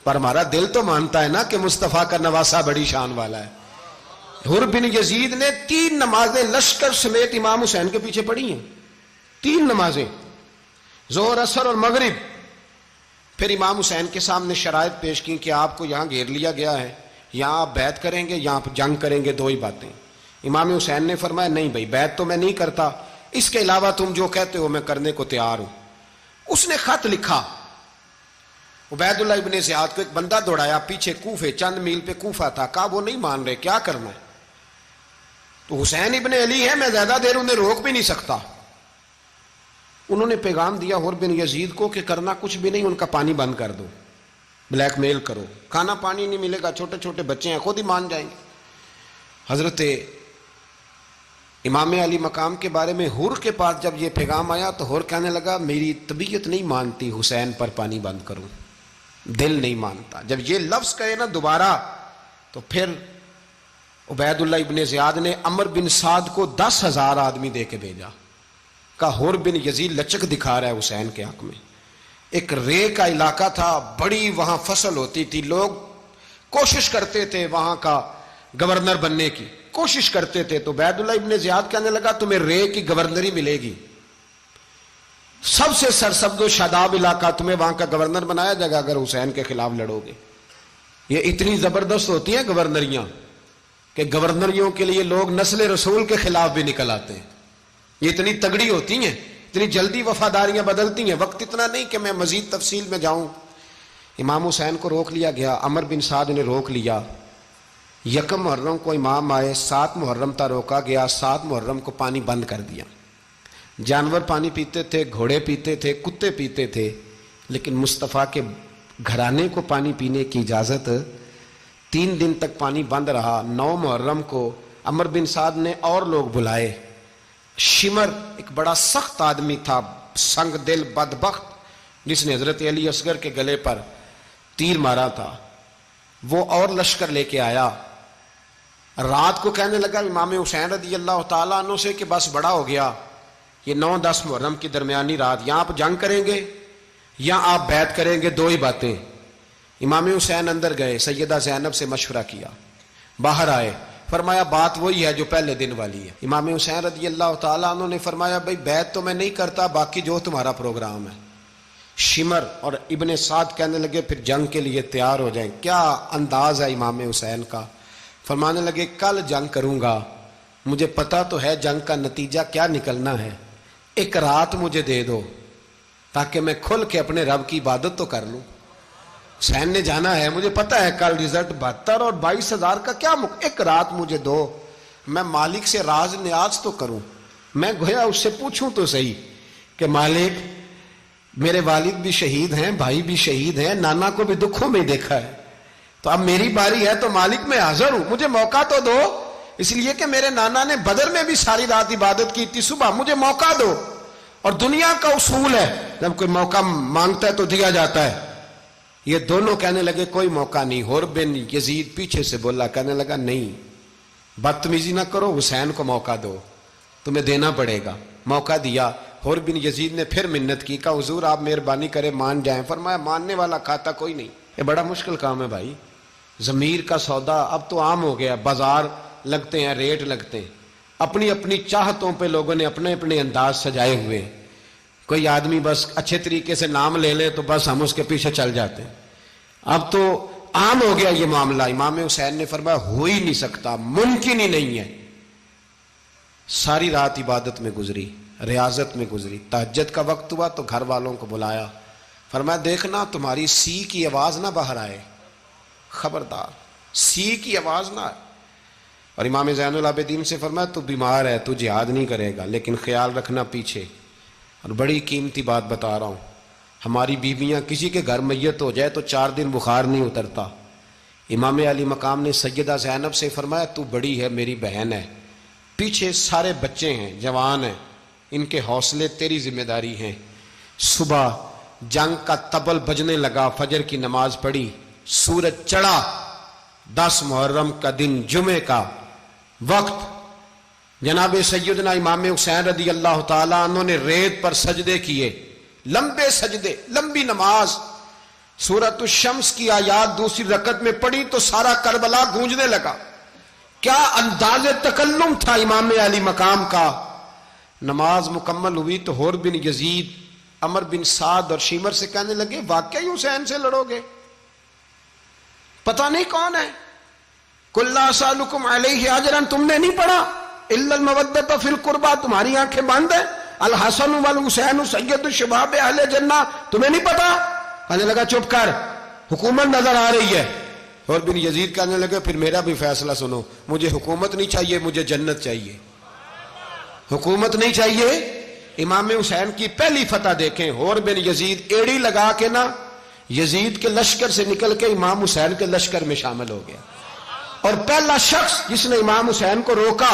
پر ہمارا دل تو مانتا ہے نا کہ مصطفیٰ کا نواسہ بڑی شان والا ہے. حر بن یزید نے 3 نمازیں لشکر سمیت امام حسین کے پیچھے پڑھی ہیں. 3 نمازیں، ظہر، عصر اور مغرب. پھر امام حسین کے سامنے شرائط پیش کی کہ آپ کو یہاں گھیر لیا گیا ہے، یہاں آپ بیعت کریں گے، یہاں جنگ کریں گے، 2 ہی باتیں. امام حسین نے فرمایا نہیں بھائی، بیعت تو میں نہیں کرتا، اس کے علاوہ تم جو کہتے ہو میں کرنے کو تیار ہوں. اس نے خط لکھا. عبید اللہ ابن زیاد کو ایک بندہ دوڑایا پیچھے، کوفے، چند میل پہ کوفہ تھا. کہا وہ نہیں مان رہے، کیا کرنا ہے؟ تو حسین ابن علی ہے، میں زیادہ دیر انہیں روک بھی نہیں سکتا. انہوں نے پیغام دیا حر بن یزید کو کہ کرنا کچھ بھی نہیں، ان کا پانی بند کر دو، بلیک میل کرو، کھانا پانی نہیں ملے گا، چھوٹے چھوٹے بچے ہیں، خود ہی مان جائیں گے. حضرت امام علی مقام کے بارے میں حر کے پاس جب یہ پیغام آیا تو حر کہنے لگا میری طبیعت نہیں مانتی حسین پر پانی بند کروں، دل نہیں مانتا. جب یہ لفظ کہے نا دوبارہ تو پھر عبید اللہ ابن زیاد نے عمر بن سعد کو 10,000 آدمی دے کے بھیجا. کہا حر بن یزید لچک دکھا رہا ہے حسین کے حق میں. ایک رے کا علاقہ تھا، بڑی وہاں فصل ہوتی تھی، لوگ کوشش کرتے تھے وہاں کا گورنر بننے کی، کوشش کرتے تھے. تو عبید اللہ ابن زیاد کہنے لگا تمہیں رے کی گورنری ملے گی، سب سے سرسبز و شاداب علاقہ، تمہیں وہاں کا گورنر بنایا جائے گا اگر حسین کے خلاف لڑو گے. یہ اتنی زبردست ہوتی ہیں گورنریاں کہ گورنریوں کے لیے لوگ نسل رسول کے خلاف بھی نکل آتے ہیں. یہ اتنی تگڑی ہوتی ہیں، اتنی جلدی وفاداریاں بدلتی ہیں. وقت اتنا نہیں کہ میں مزید تفصیل میں جاؤں. امام حسین کو روک لیا گیا، عمر بن سعد نے روک لیا. 1 محرم کو امام آئے، 7 محرم تا روکا گیا، 7 محرم کو پانی بند کر دیا. جانور پانی پیتے تھے، گھوڑے پیتے تھے، کتے پیتے تھے، لیکن مصطفیٰ کے گھرانے کو پانی پینے کی اجازت. 3 دن تک پانی بند رہا. 9 محرم کو عمر بن سعد نے اور لوگ بلائے. شمر ایک بڑا سخت آدمی تھا، سنگ دل بدبخت، جس نے حضرت علی اصغر کے گلے پر تیر مارا تھا، وہ اور لشکر لے کے آیا. رات کو کہنے لگا امام حسین رضی اللہ تعالیٰ عنہ سے کہ بس بڑا ہو گیا، یہ 9-10 محرم کی درمیانی رات، یہاں آپ جنگ کریں گے یا آپ بیعت کریں گے، 2 ہی باتیں. امام حسین اندر گئے، سیدہ زینب سے مشورہ کیا، باہر آئے، فرمایا بات وہی ہے جو پہلے دن والی ہے. امام حسین رضی اللہ تعالیٰ عنہ نے فرمایا بھائی بیعت تو میں نہیں کرتا، باقی جو تمہارا پروگرام ہے. شمر اور ابن سعد کہنے لگے پھر جنگ کے لیے تیار ہو جائیں. کیا انداز ہے امام حسین کا. فرمانے لگے کل جنگ کروں گا، مجھے پتا تو ہے جنگ کا نتیجہ کیا نکلنا ہے، 1 رات مجھے دے دو تاکہ میں کھل کے اپنے رب کی عبادت تو کر لوں. حسین نے جانا ہے، مجھے پتا ہے کل رزلٹ 72 اور 22,000 کا کیا 1 رات مجھے دو، میں مالک سے راز نیاز تو کروں. میں گویا اس سے پوچھوں تو صحیح کہ مالک میرے والد بھی شہید ہیں، بھائی بھی شہید ہیں، نانا کو بھی دکھوں میں دیکھا ہے، تو اب میری باری ہے تو مالک میں حاضر ہوں، مجھے موقع تو دو. اس لیے کہ میرے نانا نے بدر میں بھی ساری رات عبادت کی تھی، صبح مجھے موقع دو. اور دنیا کا اصول ہے جب کوئی موقع مانگتا ہے تو دیا جاتا ہے. یہ دونوں کہنے لگے کوئی موقع نہیں. حر بن یزید پیچھے سے بولا، کہنے لگا نہیں بدتمیزی نہ کرو، حسین کو موقع دو، تمہیں دینا پڑے گا. موقع دیا. حر بن یزید نے پھر منت کی، کہا حضور آپ مہربانی کریں مان جائیں. فرمایا ماننے والا کھاتا کوئی نہیں. یہ بڑا مشکل کام ہے بھائی. ضمیر کا سودا اب تو عام ہو گیا، بازار لگتے ہیں، ریٹ لگتے ہیں، اپنی اپنی چاہتوں پہ لوگوں نے اپنے اپنے انداز سجائے ہوئے. کوئی آدمی بس اچھے طریقے سے نام لے لے تو بس ہم اس کے پیچھے چل جاتے ہیں. اب تو عام ہو گیا یہ معاملہ. امام حسین نے فرمایا ہو ہی نہیں سکتا، ممکن ہی نہیں ہے. ساری رات عبادت میں گزری، ریاضت میں گزری. تہجد کا وقت ہوا تو گھر والوں کو بلایا، فرمایا دیکھنا تمہاری سی کی آواز نہ باہر آئے، خبردار سی کی آواز نہ آئے. اور امام زین العابدین سے فرمایا تو بیمار ہے، تو جہاد نہیں کرے گا، لیکن خیال رکھنا پیچھے. اور بڑی قیمتی بات بتا رہا ہوں، ہماری بیویاں کسی کے گھر میت ہو جائے تو 4 دن بخار نہیں اترتا. امام علی مقام نے سیدہ زینب سے فرمایا تو بڑی ہے، میری بہن ہے، پیچھے سارے بچے ہیں، جوان ہیں، ان کے حوصلے تیری ذمہ داری ہیں. صبح جنگ کا طبل بجنے لگا، فجر کی نماز پڑھی، سورج چڑھا 10 محرم کا دن جمعے کا وقت، جناب سیدنا امام حسین رضی اللہ تعالیٰ عنہ نے ریت پر سجدے کیے، لمبے سجدے، لمبی نماز، سورۃ الشمس کی آیات دوسری رکعت میں پڑھی تو سارا کربلا گونجنے لگا۔ کیا انداز تکلم تھا امام علی مقام کا۔ نماز مکمل ہوئی تو حور بن یزید، عمر بن سعد اور شیمر سے کہنے لگے واقعی حسین سے لڑو گے؟ پتہ نہیں کون ہے۔ قل لا اسألکم علیہ اجرا، تم نے نہیں پڑھا؟ الا المودۃ فی القربى، تمہاری آنکھیں بند ہیں۔ الحسن والحسین سید الشباب اہل جنہ، تمہیں نہیں پتا؟ کہنے لگا چپ کر، حکومت نظر آ رہی ہے۔ اور بن یزید کہنے لگے پھر میرا بھی فیصلہ سنو، مجھے حکومت نہیں چاہیے، مجھے جنت چاہیے۔ حکومت نہیں چاہیے۔ امام حسین کی پہلی فتح دیکھیں، اور بن یزید ایڑی لگا کے نا یزید کے لشکر سے نکل کے امام حسین کے لشکر میں شامل ہو گیا، اور پہلا شخص جس نے امام حسین کو روکا،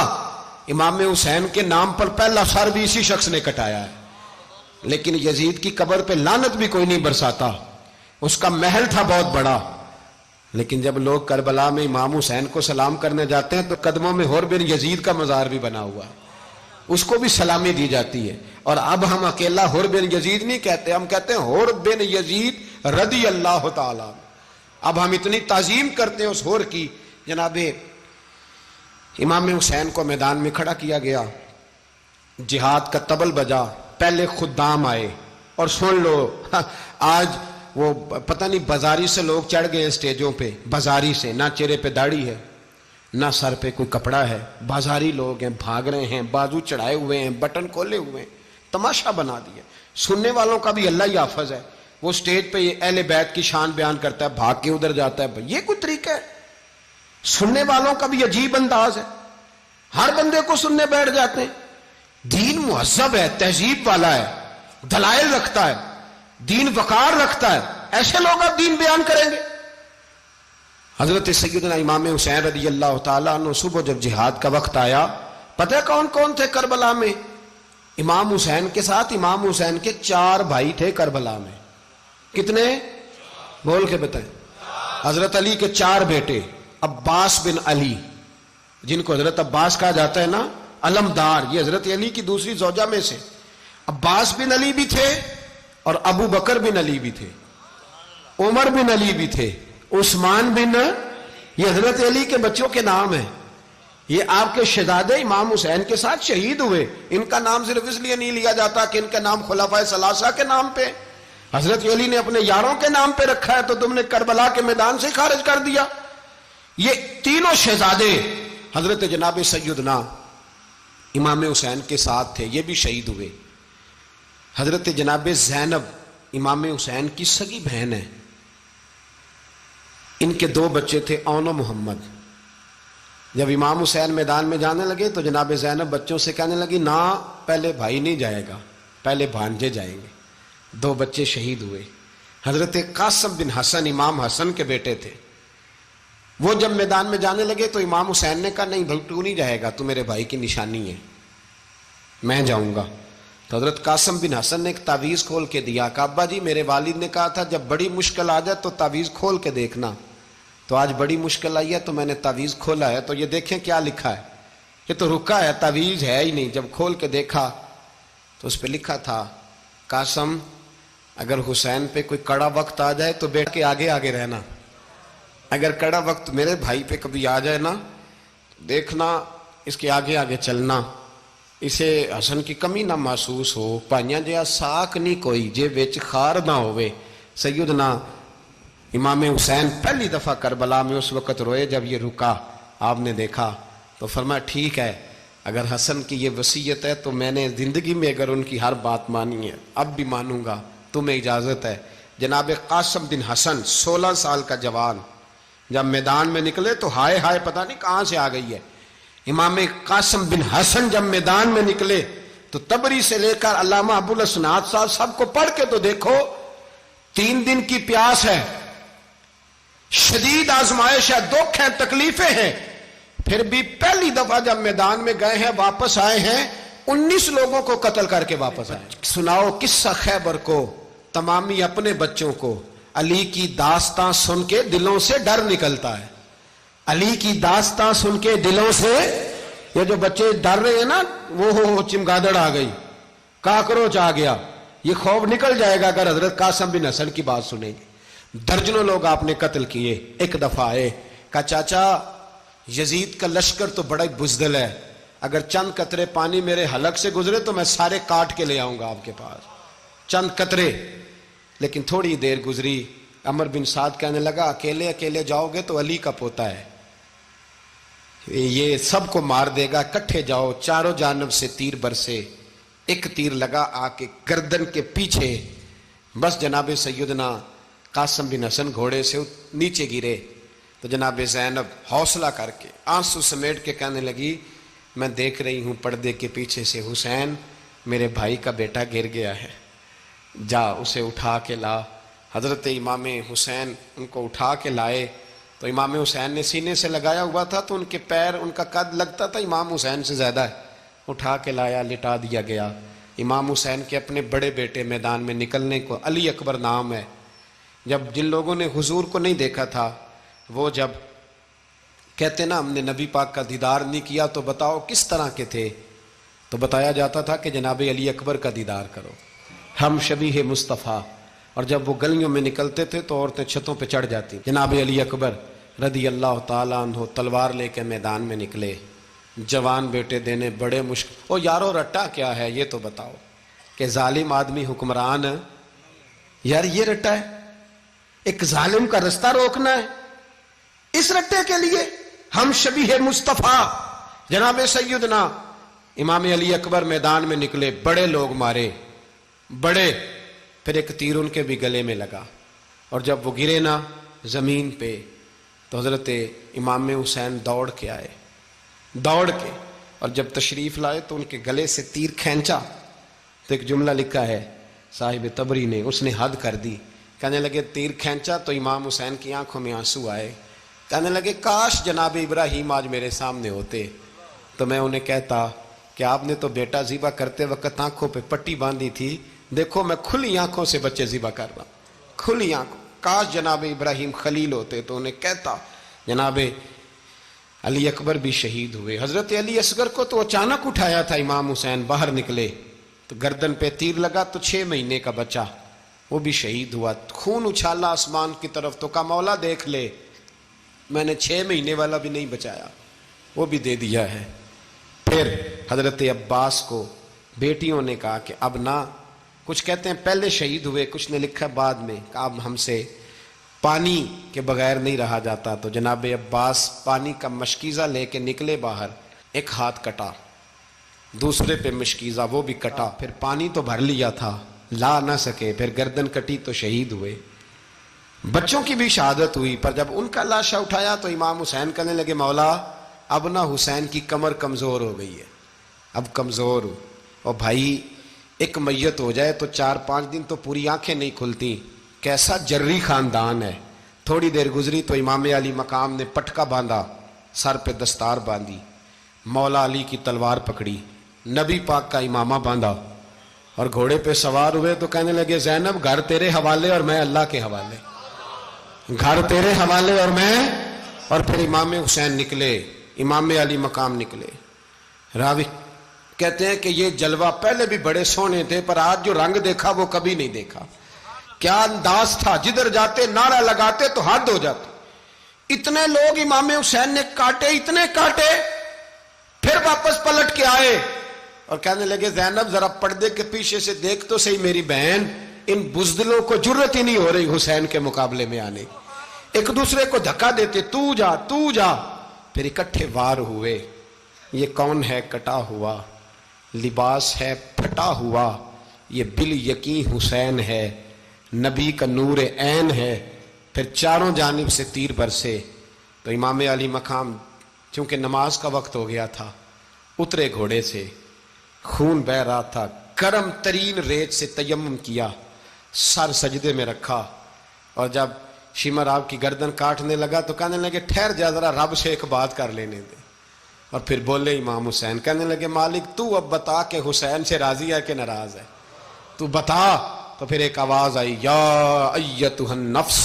امام حسین کے نام پر پہلا سر بھی اسی شخص نے کٹایا ہے۔ لیکن یزید کی قبر پہ لعنت بھی کوئی نہیں برساتا، اس کا محل تھا بہت بڑا، لیکن جب لوگ کربلا میں امام حسین کو سلام کرنے جاتے ہیں تو قدموں میں حور بن یزید کا مزار بھی بنا ہوا ہے، اس کو بھی سلامی دی جاتی ہے۔ اور اب ہم اکیلا حور بن یزید نہیں کہتے، ہم کہتے ہیں حور بن یزید رضی اللہ تعالیٰ۔ اب ہم اتنی تعظیم کرتے ہیں اس حور کی۔ جناب امام حسین کو میدان میں کھڑا کیا گیا، جہاد کا طبل بجا، پہلے خدام آئے، اور سن لو آج وہ پتہ نہیں بازاری سے لوگ چڑھ گئے اسٹیجوں پہ، بازاری سے، نہ چہرے پہ داڑھی ہے نہ سر پہ کوئی کپڑا ہے، بازاری لوگ ہیں، بھاگ رہے ہیں، بازو چڑھائے ہوئے ہیں، بٹن کھولے ہوئے ہیں، تماشا بنا دیا۔ سننے والوں کا بھی اللہ ہی حافظ ہے، وہ سٹیج پہ یہ اہل بیت کی شان بیان کرتا ہے، بھاگ کے ادھر جاتا ہے، یہ کوئی طریقہ ہے؟ سننے والوں کا بھی عجیب انداز ہے، ہر بندے کو سننے بیٹھ جاتے ہیں۔ دین مہذب ہے، تہذیب والا ہے، دلائل رکھتا ہے، دین وقار رکھتا ہے، ایسے لوگ اب دین بیان کریں گے؟ حضرت سیدنا امام حسین رضی اللہ تعالیٰ عنہ صبح جب جہاد کا وقت آیا، پتہ کون کون تھے کربلا میں؟ امام حسین کے ساتھ امام حسین کے 4 بھائی تھے کربلا میں۔ کتنے؟ بول کے بتائیں۔ حضرت علی کے 4 بیٹے، عباس بن علی، جن کو حضرت عباس کہا جاتا ہے نا، علمدار، یہ حضرت علی کی دوسری زوجہ میں سے۔ عباس بن علی بھی تھے، اور ابو بکر بن علی بھی تھے، عمر بن علی بھی تھے، عثمان بن، یہ حضرت علی کے بچوں کے نام ہیں۔ یہ آپ کے شہزادے امام حسین کے ساتھ شہید ہوئے، ان کا نام صرف اس لیے نہیں لیا جاتا کہ ان کا نام خلفائے ثلاثہ کے نام پہ، حضرت علی نے اپنے یاروں کے نام پہ رکھا ہے، تو تم نے کربلا کے میدان سے خارج کر دیا۔ یہ تینوں شہزادے حضرت جناب سیدنا امام حسین کے ساتھ تھے، یہ بھی شہید ہوئے۔ حضرت جناب زینب امام حسین کی سگی بہن ہے، ان کے 2 بچے تھے، اون و محمد۔ جب امام حسین میدان میں جانے لگے تو جناب زینب بچوں سے کہنے لگی نہ، پہلے بھائی نہیں جائے گا، پہلے بھانجے جائیں گے۔ 2 بچے شہید ہوئے۔ حضرت قاسم بن حسن امام حسن کے بیٹے تھے، وہ جب میدان میں جانے لگے تو امام حسین نے کہا نہیں بھائی تو نہیں جائے گا، تو میرے بھائی کی نشانی ہے، میں جاؤں گا۔ تو حضرت قاسم بن حسن نے ایک تعویذ کھول کے دیا کہ ابا جی میرے والد نے کہا تھا جب بڑی مشکل آ جائے تو تعویذ کھول کے دیکھنا، تو آج بڑی مشکل آئی ہے تو میں نے تعویذ کھولا ہے، تو یہ دیکھیں کیا لکھا ہے، یہ تو رکا ہے، تعویذ ہے ہی نہیں۔ جب کھول کے دیکھا تو اس پہ لکھا تھا قاسم اگر حسین پہ کوئی کڑا وقت آ جائے تو بیٹھ کے آگے آگے رہنا، اگر کڑا وقت میرے بھائی پہ کبھی آ جائے نا دیکھنا اس کے آگے آگے چلنا، اسے حسن کی کمی نہ محسوس ہو، پائیاں جہا ساک نہیں کوئی جے وچ خار نہ ہوئے۔ سیدنا امام حسین پہلی دفعہ کربلا میں اس وقت روئے جب یہ رکا، آپ نے دیکھا تو فرمایا ٹھیک ہے، اگر حسن کی یہ وصیت ہے تو میں نے زندگی میں اگر ان کی ہر بات مانی ہے اب بھی مانوں گا، تمہیں اجازت ہے۔ جناب قاسم بن حسن 16 سال کا جوان جب میدان میں نکلے تو ہائے ہائے پتہ نہیں کہاں سے آ گئی ہے۔ امام قاسم بن حسن جب میدان میں نکلے تو تبری سے لے کر علامہ ابو الاسناد صاحب سب کو پڑھ کے تو دیکھو، 3 دن کی پیاس ہے، شدید آزمائش ہے، دکھ ہے، تکلیفیں ہیں، پھر بھی پہلی دفعہ جب میدان میں گئے ہیں واپس آئے ہیں 19 لوگوں کو قتل کر کے واپس آئے۔ سناؤ قصہ خیبر کو، تمامی اپنے بچوں کو، علی کی داستان سن کے دلوں سے ڈر نکلتا ہے. علی کی داستان سن کے دلوں سے، یہ جو بچے ڈر رہے ہیں نا، وہ چمگادڑ آ گئی، کاکروچ آ گیا، یہ خوف نکل جائے گا اگر حضرت قاسم بن حسن کی بات سنیں گے. درجنوں لوگ آپ نے قتل کیے. ایک دفعہ آئے، کہا چاچا یزید کا لشکر تو بڑا بزدل ہے، اگر چند قطرے پانی میرے حلق سے گزرے تو میں سارے کاٹ کے لے آؤں گا آپ کے پاس، چند قطرے. لیکن تھوڑی دیر گزری، عمر بن سعد کہنے لگا اکیلے اکیلے جاؤ گے تو علی کا پوتا ہے، یہ سب کو مار دے گا، کٹھے جاؤ. چاروں جانب سے تیر برسے، ایک تیر لگا آ کے گردن کے پیچھے، بس جناب سیدنا قاسم بن حسن گھوڑے سے نیچے گرے. تو جناب زینب حوصلہ کر کے آنسو سمیٹ کے کہنے لگی میں دیکھ رہی ہوں پردے کے پیچھے سے حسین میرے بھائی کا بیٹا گر گیا ہے، جا اسے اٹھا کے لا. حضرت امام حسین ان کو اٹھا کے لائے. تو امام حسین نے سینے سے لگایا ہوا تھا تو ان کے پیر، ان کا قد لگتا تھا امام حسین سے زیادہ ہے. اٹھا کے لایا، لٹا دیا گیا. امام حسین کے اپنے بڑے بیٹے میدان میں نکلنے کو، علی اکبر نام ہے. جب جن لوگوں نے حضور کو نہیں دیکھا تھا، وہ جب کہتے نا ہم نے نبی پاک کا دیدار نہیں کیا تو بتاؤ کس طرح کے تھے، تو بتایا جاتا تھا کہ جناب علی اکبر کا دیدار کرو، ہم شبیہ مصطفیٰ. اور جب وہ گلیوں میں نکلتے تھے تو عورتیں چھتوں پہ چڑھ جاتی. جناب علی اکبر رضی اللہ تعالیٰ عنہ تلوار لے کے میدان میں نکلے، جوان بیٹے دینے بڑے مشکل. او یارو رٹا کیا ہے یہ تو بتاؤ، کہ ظالم آدمی حکمران، یار یہ رٹا ہے، ایک ظالم کا رستہ روکنا ہے، اس رٹے کے لیے ہم شبیہ مصطفیٰ. جناب سیدنا امام علی اکبر میدان میں نکلے، بڑے لوگ مارے، بڑے. پھر ایک تیر ان کے بھی گلے میں لگا، اور جب وہ گرے نا زمین پہ تو حضرت امام حسین دوڑ کے آئے، دوڑ کے، اور جب تشریف لائے تو ان کے گلے سے تیر کھینچا. تو ایک جملہ لکھا ہے صاحب تبری نے، اس نے حد کر دی. کہنے لگے تیر کھینچا تو امام حسین کی آنکھوں میں آنسو آئے. کہنے لگے کاش جناب ابراہیم آج میرے سامنے ہوتے تو میں انہیں کہتا کہ آپ نے تو بیٹا ذبح کرتے وقت آنکھوں پہ پٹی باندھی تھی، دیکھو میں کھلی آنکھوں سے بچے ذبح کر رہا ہوں، کھلی آنکھوں. کاش جناب ابراہیم خلیل ہوتے تو انہیں کہتا. جناب علی اکبر بھی شہید ہوئے. حضرت علی اصغر کو تو اچانک اٹھایا تھا امام حسین، باہر نکلے تو گردن پہ تیر لگا تو 6 مہینے کا بچہ وہ بھی شہید ہوا. خون اچھالا آسمان کی طرف تو کہا مولا دیکھ لے، میں نے 6 مہینے والا بھی نہیں بچایا، وہ بھی دے دیا ہے. پھر حضرت عباس کو بیٹیوں نے کہا کہ اب نہ، کچھ کہتے ہیں پہلے شہید ہوئے، کچھ نے لکھا بعد میں، کہ اب ہم سے پانی کے بغیر نہیں رہا جاتا. تو جناب عباس پانی کا مشکیزہ لے کے نکلے باہر، ایک ہاتھ کٹا، دوسرے پہ مشکیزہ وہ بھی کٹا. پھر پانی تو بھر لیا تھا، لا نہ سکے، پھر گردن کٹی تو شہید ہوئے. بچوں کی بھی شہادت ہوئی. پر جب ان کا لاشا اٹھایا تو امام حسین کہنے لگے مولا اب نہ حسین کی کمر کمزور ہو گئی ہے، اب کمزور ہو، اور بھائی ایک میت ہو جائے تو 4-5 دن تو پوری آنکھیں نہیں کھلتی. کیسا جری خاندان ہے. تھوڑی دیر گزری تو امام علی مقام نے پٹکا باندھا، سر پہ دستار باندھی، مولا علی کی تلوار پکڑی، نبی پاک کا امامہ باندھا اور گھوڑے پہ سوار ہوئے. تو کہنے لگے زینب گھر تیرے حوالے اور میں اللہ کے حوالے، گھر تیرے حوالے اور میں. اور پھر امام حسین نکلے، امام علی مقام نکلے. راوی کہتے ہیں کہ یہ جلوہ پہلے بھی بڑے سونے تھے پر آج جو رنگ دیکھا وہ کبھی نہیں دیکھا. کیا انداز تھا، جدھر جاتے نعرہ لگاتے تو حد ہو جاتے. اتنے لوگ امام حسین نے کاٹے، اتنے کاٹے، پھر واپس پلٹ کے آئے اور کہنے لگے زینب ذرا پردے کے پیچھے سے دیکھ تو صحیح میری بہن، ان بزدلوں کو جرت ہی نہیں ہو رہی حسین کے مقابلے میں آنے. ایک دوسرے کو دھکا دیتے، تو جا تو جا. پھر اکٹھے وار ہوئے. یہ کون ہے کٹا ہوا، لباس ہے پھٹا ہوا، یہ بال یقین حسین ہے، نبی کا نور عین ہے. پھر چاروں جانب سے تیر برسے. تو امام علی مقام چونکہ نماز کا وقت ہو گیا تھا، اترے گھوڑے سے، خون بہ رہا تھا، گرم ترین ریت سے تیمم کیا، سر سجدے میں رکھا. اور جب شمر آپ کی گردن کاٹنے لگا تو کہنے لگے ٹھہر جا ذرا رب سے ایک بات کر لینے دے. اور پھر بولے امام حسین، کہنے لگے مالک تو اب بتا کہ حسین سے راضی ہے کہ ناراض ہے، تو بتا. تو پھر ایک آواز آئی، یا ایتھا النفس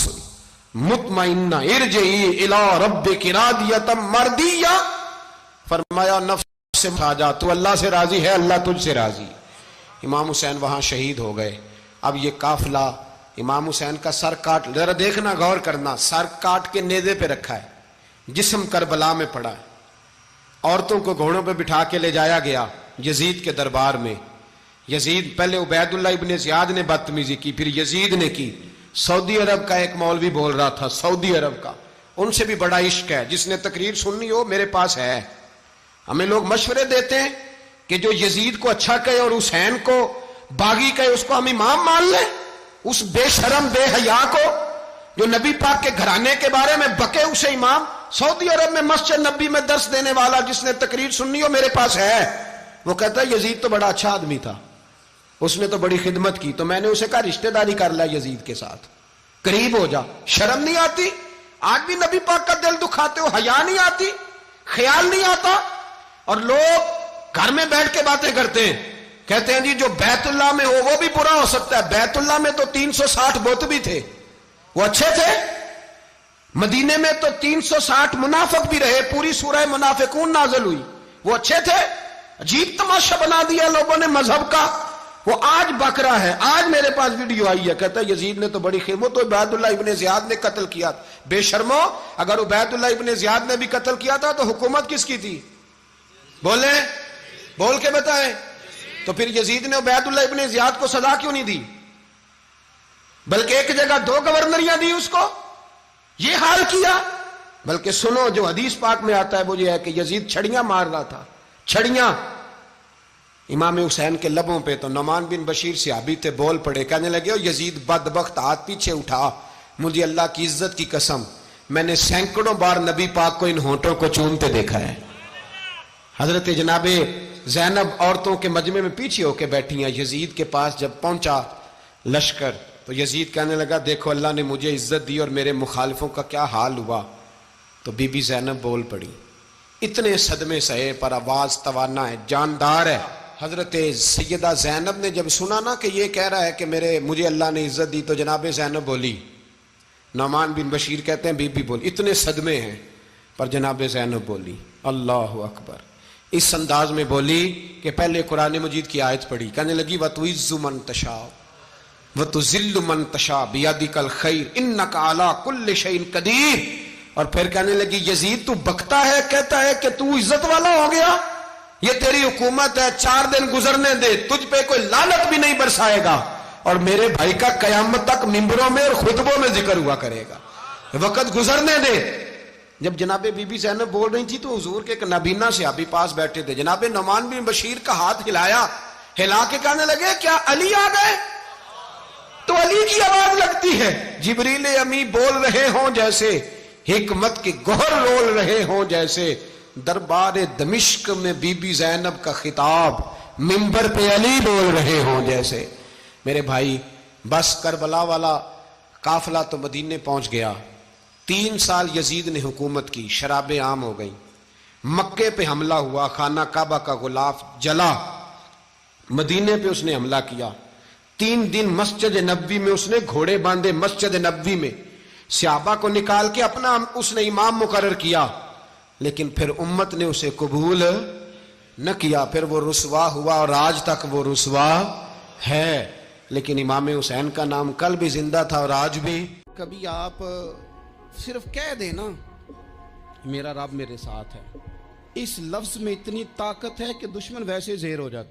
مطمئنہ ارجعی الی ربک راضیۃ مرضیہ، فرمایا نفس سے اٹھا جا، تو اللہ سے راضی ہے، اللہ تجھ سے راضی۔ امام حسین وہاں شہید ہو گئے۔ اب یہ قافلہ امام حسین کا سر کاٹ، ذرا دیکھنا غور کرنا، سر کاٹ کے نیزے پہ رکھا ہے، جسم کربلا میں پڑا ہے، عورتوں کو گھوڑوں پہ بٹھا کے لے جایا گیا یزید کے دربار میں۔ یزید، پہلے عبید اللہ ابن زیاد نے بدتمیزی کی، پھر یزید نے کی۔ سعودی عرب کا ایک مولوی بول رہا تھا، سعودی عرب کا، ان سے بھی بڑا عشق ہے، جس نے تقریر سننی ہو میرے پاس ہے۔ ہمیں لوگ مشورے دیتے ہیں کہ جو یزید کو اچھا کہے اور حسین کو باغی کہے اس کو ہم امام مان لیں، اس بے شرم بے حیا کو جو نبی پاک کے گھرانے کے بارے میں بکے اسے امام۔ سعودی عرب میں مسجد نبی میں درس دینے والا جس نے تقریر سننی ہو میرے پاس ہے، وہ کہتا ہے یزید تو بڑا اچھا آدمی تھا، اس نے تو بڑی خدمت کی، تو میں نے اسے کہا رشتہ داری کر لیا یزید کے ساتھ، قریب ہو جا۔ شرم نہیں آتی؟ آج بھی نبی پاک کا دل دکھاتے ہو، حیا نہیں آتی، خیال نہیں آتا؟ اور لوگ گھر میں بیٹھ کے باتیں کرتے ہیں، کہتے ہیں جی جو بیت اللہ میں ہو وہ بھی برا ہو سکتا ہے۔ بیت اللہ میں تو 360 بت بھی تھے، وہ اچھے تھے۔ مدینے میں تو 360 منافق بھی رہے، پوری سورہ منافقون نازل ہوئی، وہ اچھے تھے۔ عجیب تماشا بنا دیا لوگوں نے مذہب کا۔ وہ آج بک رہا ہے، آج میرے پاس ویڈیو آئی ہے، کہتا ہے یزید نے تو بڑی خدمت، تو عبید اللہ ابن زیاد نے قتل کیا۔ بے شرمو، اگر عبید اللہ ابن زیاد نے بھی قتل کیا تھا تو حکومت کس کی تھی؟ بولیں، بول کے بتائیں۔ تو پھر یزید نے عبید اللہ ابن زیاد کو سزا کیوں نہیں دی، بلکہ ایک جگہ 2 گورنریاں دی اس کو، یہ حال کیا؟ بلکہ سنو جو حدیث پاک میں آتا ہے وہ یہ ہے کہ یزید چھڑیاں مار رہا تھا، چھڑیاں امام حسین کے لبوں پہ۔ تو نعمان بن بشیر صحابی تھے، بول پڑے، کہنے لگے یزید بدبخت، ہاتھ پیچھے اٹھا، مجھے اللہ کی عزت کی قسم میں نے سینکڑوں بار نبی پاک کو ان ہونٹوں کو چومتے دیکھا ہے۔ حضرت جناب زینب عورتوں کے مجمع میں پیچھے ہو کے بیٹھی ہیں، یزید کے پاس جب پہنچا لشکر تو یزید کہنے لگا دیکھو اللہ نے مجھے عزت دی اور میرے مخالفوں کا کیا حال ہوا۔ تو بی بی زینب بول پڑی، اتنے صدمے سہے پر آواز توانا ہے، جاندار ہے۔ حضرت سیدہ زینب نے جب سنا نا کہ یہ کہہ رہا ہے کہ مجھے اللہ نے عزت دی، تو جناب زینب بولی، نعمان بن بشیر کہتے ہیں بی بی بولی، اتنے صدمے ہیں پر جناب زینب بولی اللہ اکبر، اس انداز میں بولی کہ پہلے قرآن مجید کی آیت پڑھی، کہنے لگی وَتُعِزُّ مَن تَشَاءُ وَتُذِلُّ مَن تَشَاءُ بِيَدِكَ الْخَيْرُ إِنَّكَ عَلَىٰ كُلِّ شَيْءٍ قَدِيرٌ۔ اور پھر کہنے لگی یزید تو بکتا ہے، کہتا ہے کہ تو عزت والا ہو گیا، یہ تیری حکومت ہے، 4 دن گزرنے دے، تجھ پہ کوئی لعنت بھی نہیں برسائے گا، اور میرے بھائی کا قیامت تک ممبروں میں اور خطبوں میں ذکر ہوا کرے گا، وقت گزرنے دے۔ جب جناب بی بی زینب بول رہی تھی تو حضور کے ایک نابینا صحابی پاس بیٹھے تھے، جناب نعمان بن بشیر کا ہاتھ ہلایا، ہلا کے کہنے لگے کیا علی آ گئے؟ تو علی کی آواز لگتی ہے، جبریل امی بول رہے ہوں جیسے، حکمت کے گوہر رول رہے ہوں جیسے، دربار دمشق میں بی بی زینب کا خطاب، منبر پہ علی بول رہے ہوں جیسے۔ میرے بھائی بس کربلا والا قافلہ تو مدینے پہنچ گیا، 3 سال یزید نے حکومت کی، شرابیں عام ہو گئیں، مکے پہ حملہ ہوا، خانہ کعبہ کا غلاف جلا، مدینے پہ اس نے حملہ کیا، 3 دن مسجد نبوی میں اس نے گھوڑے باندھے، مسجد نبوی میں صحابہ کو نکال کے اپنا اس نے امام مقرر کیا، لیکن پھر امت نے اسے قبول نہ کیا، پھر وہ رسوا ہوا اور آج تک وہ رسوا ہے۔ لیکن امام حسین کا نام کل بھی زندہ تھا اور آج بھی۔ کبھی آپ صرف کہہ دینا میرا رب میرے ساتھ ہے، اس لفظ میں اتنی طاقت ہے کہ دشمن ویسے زیر ہو جاتا ہے۔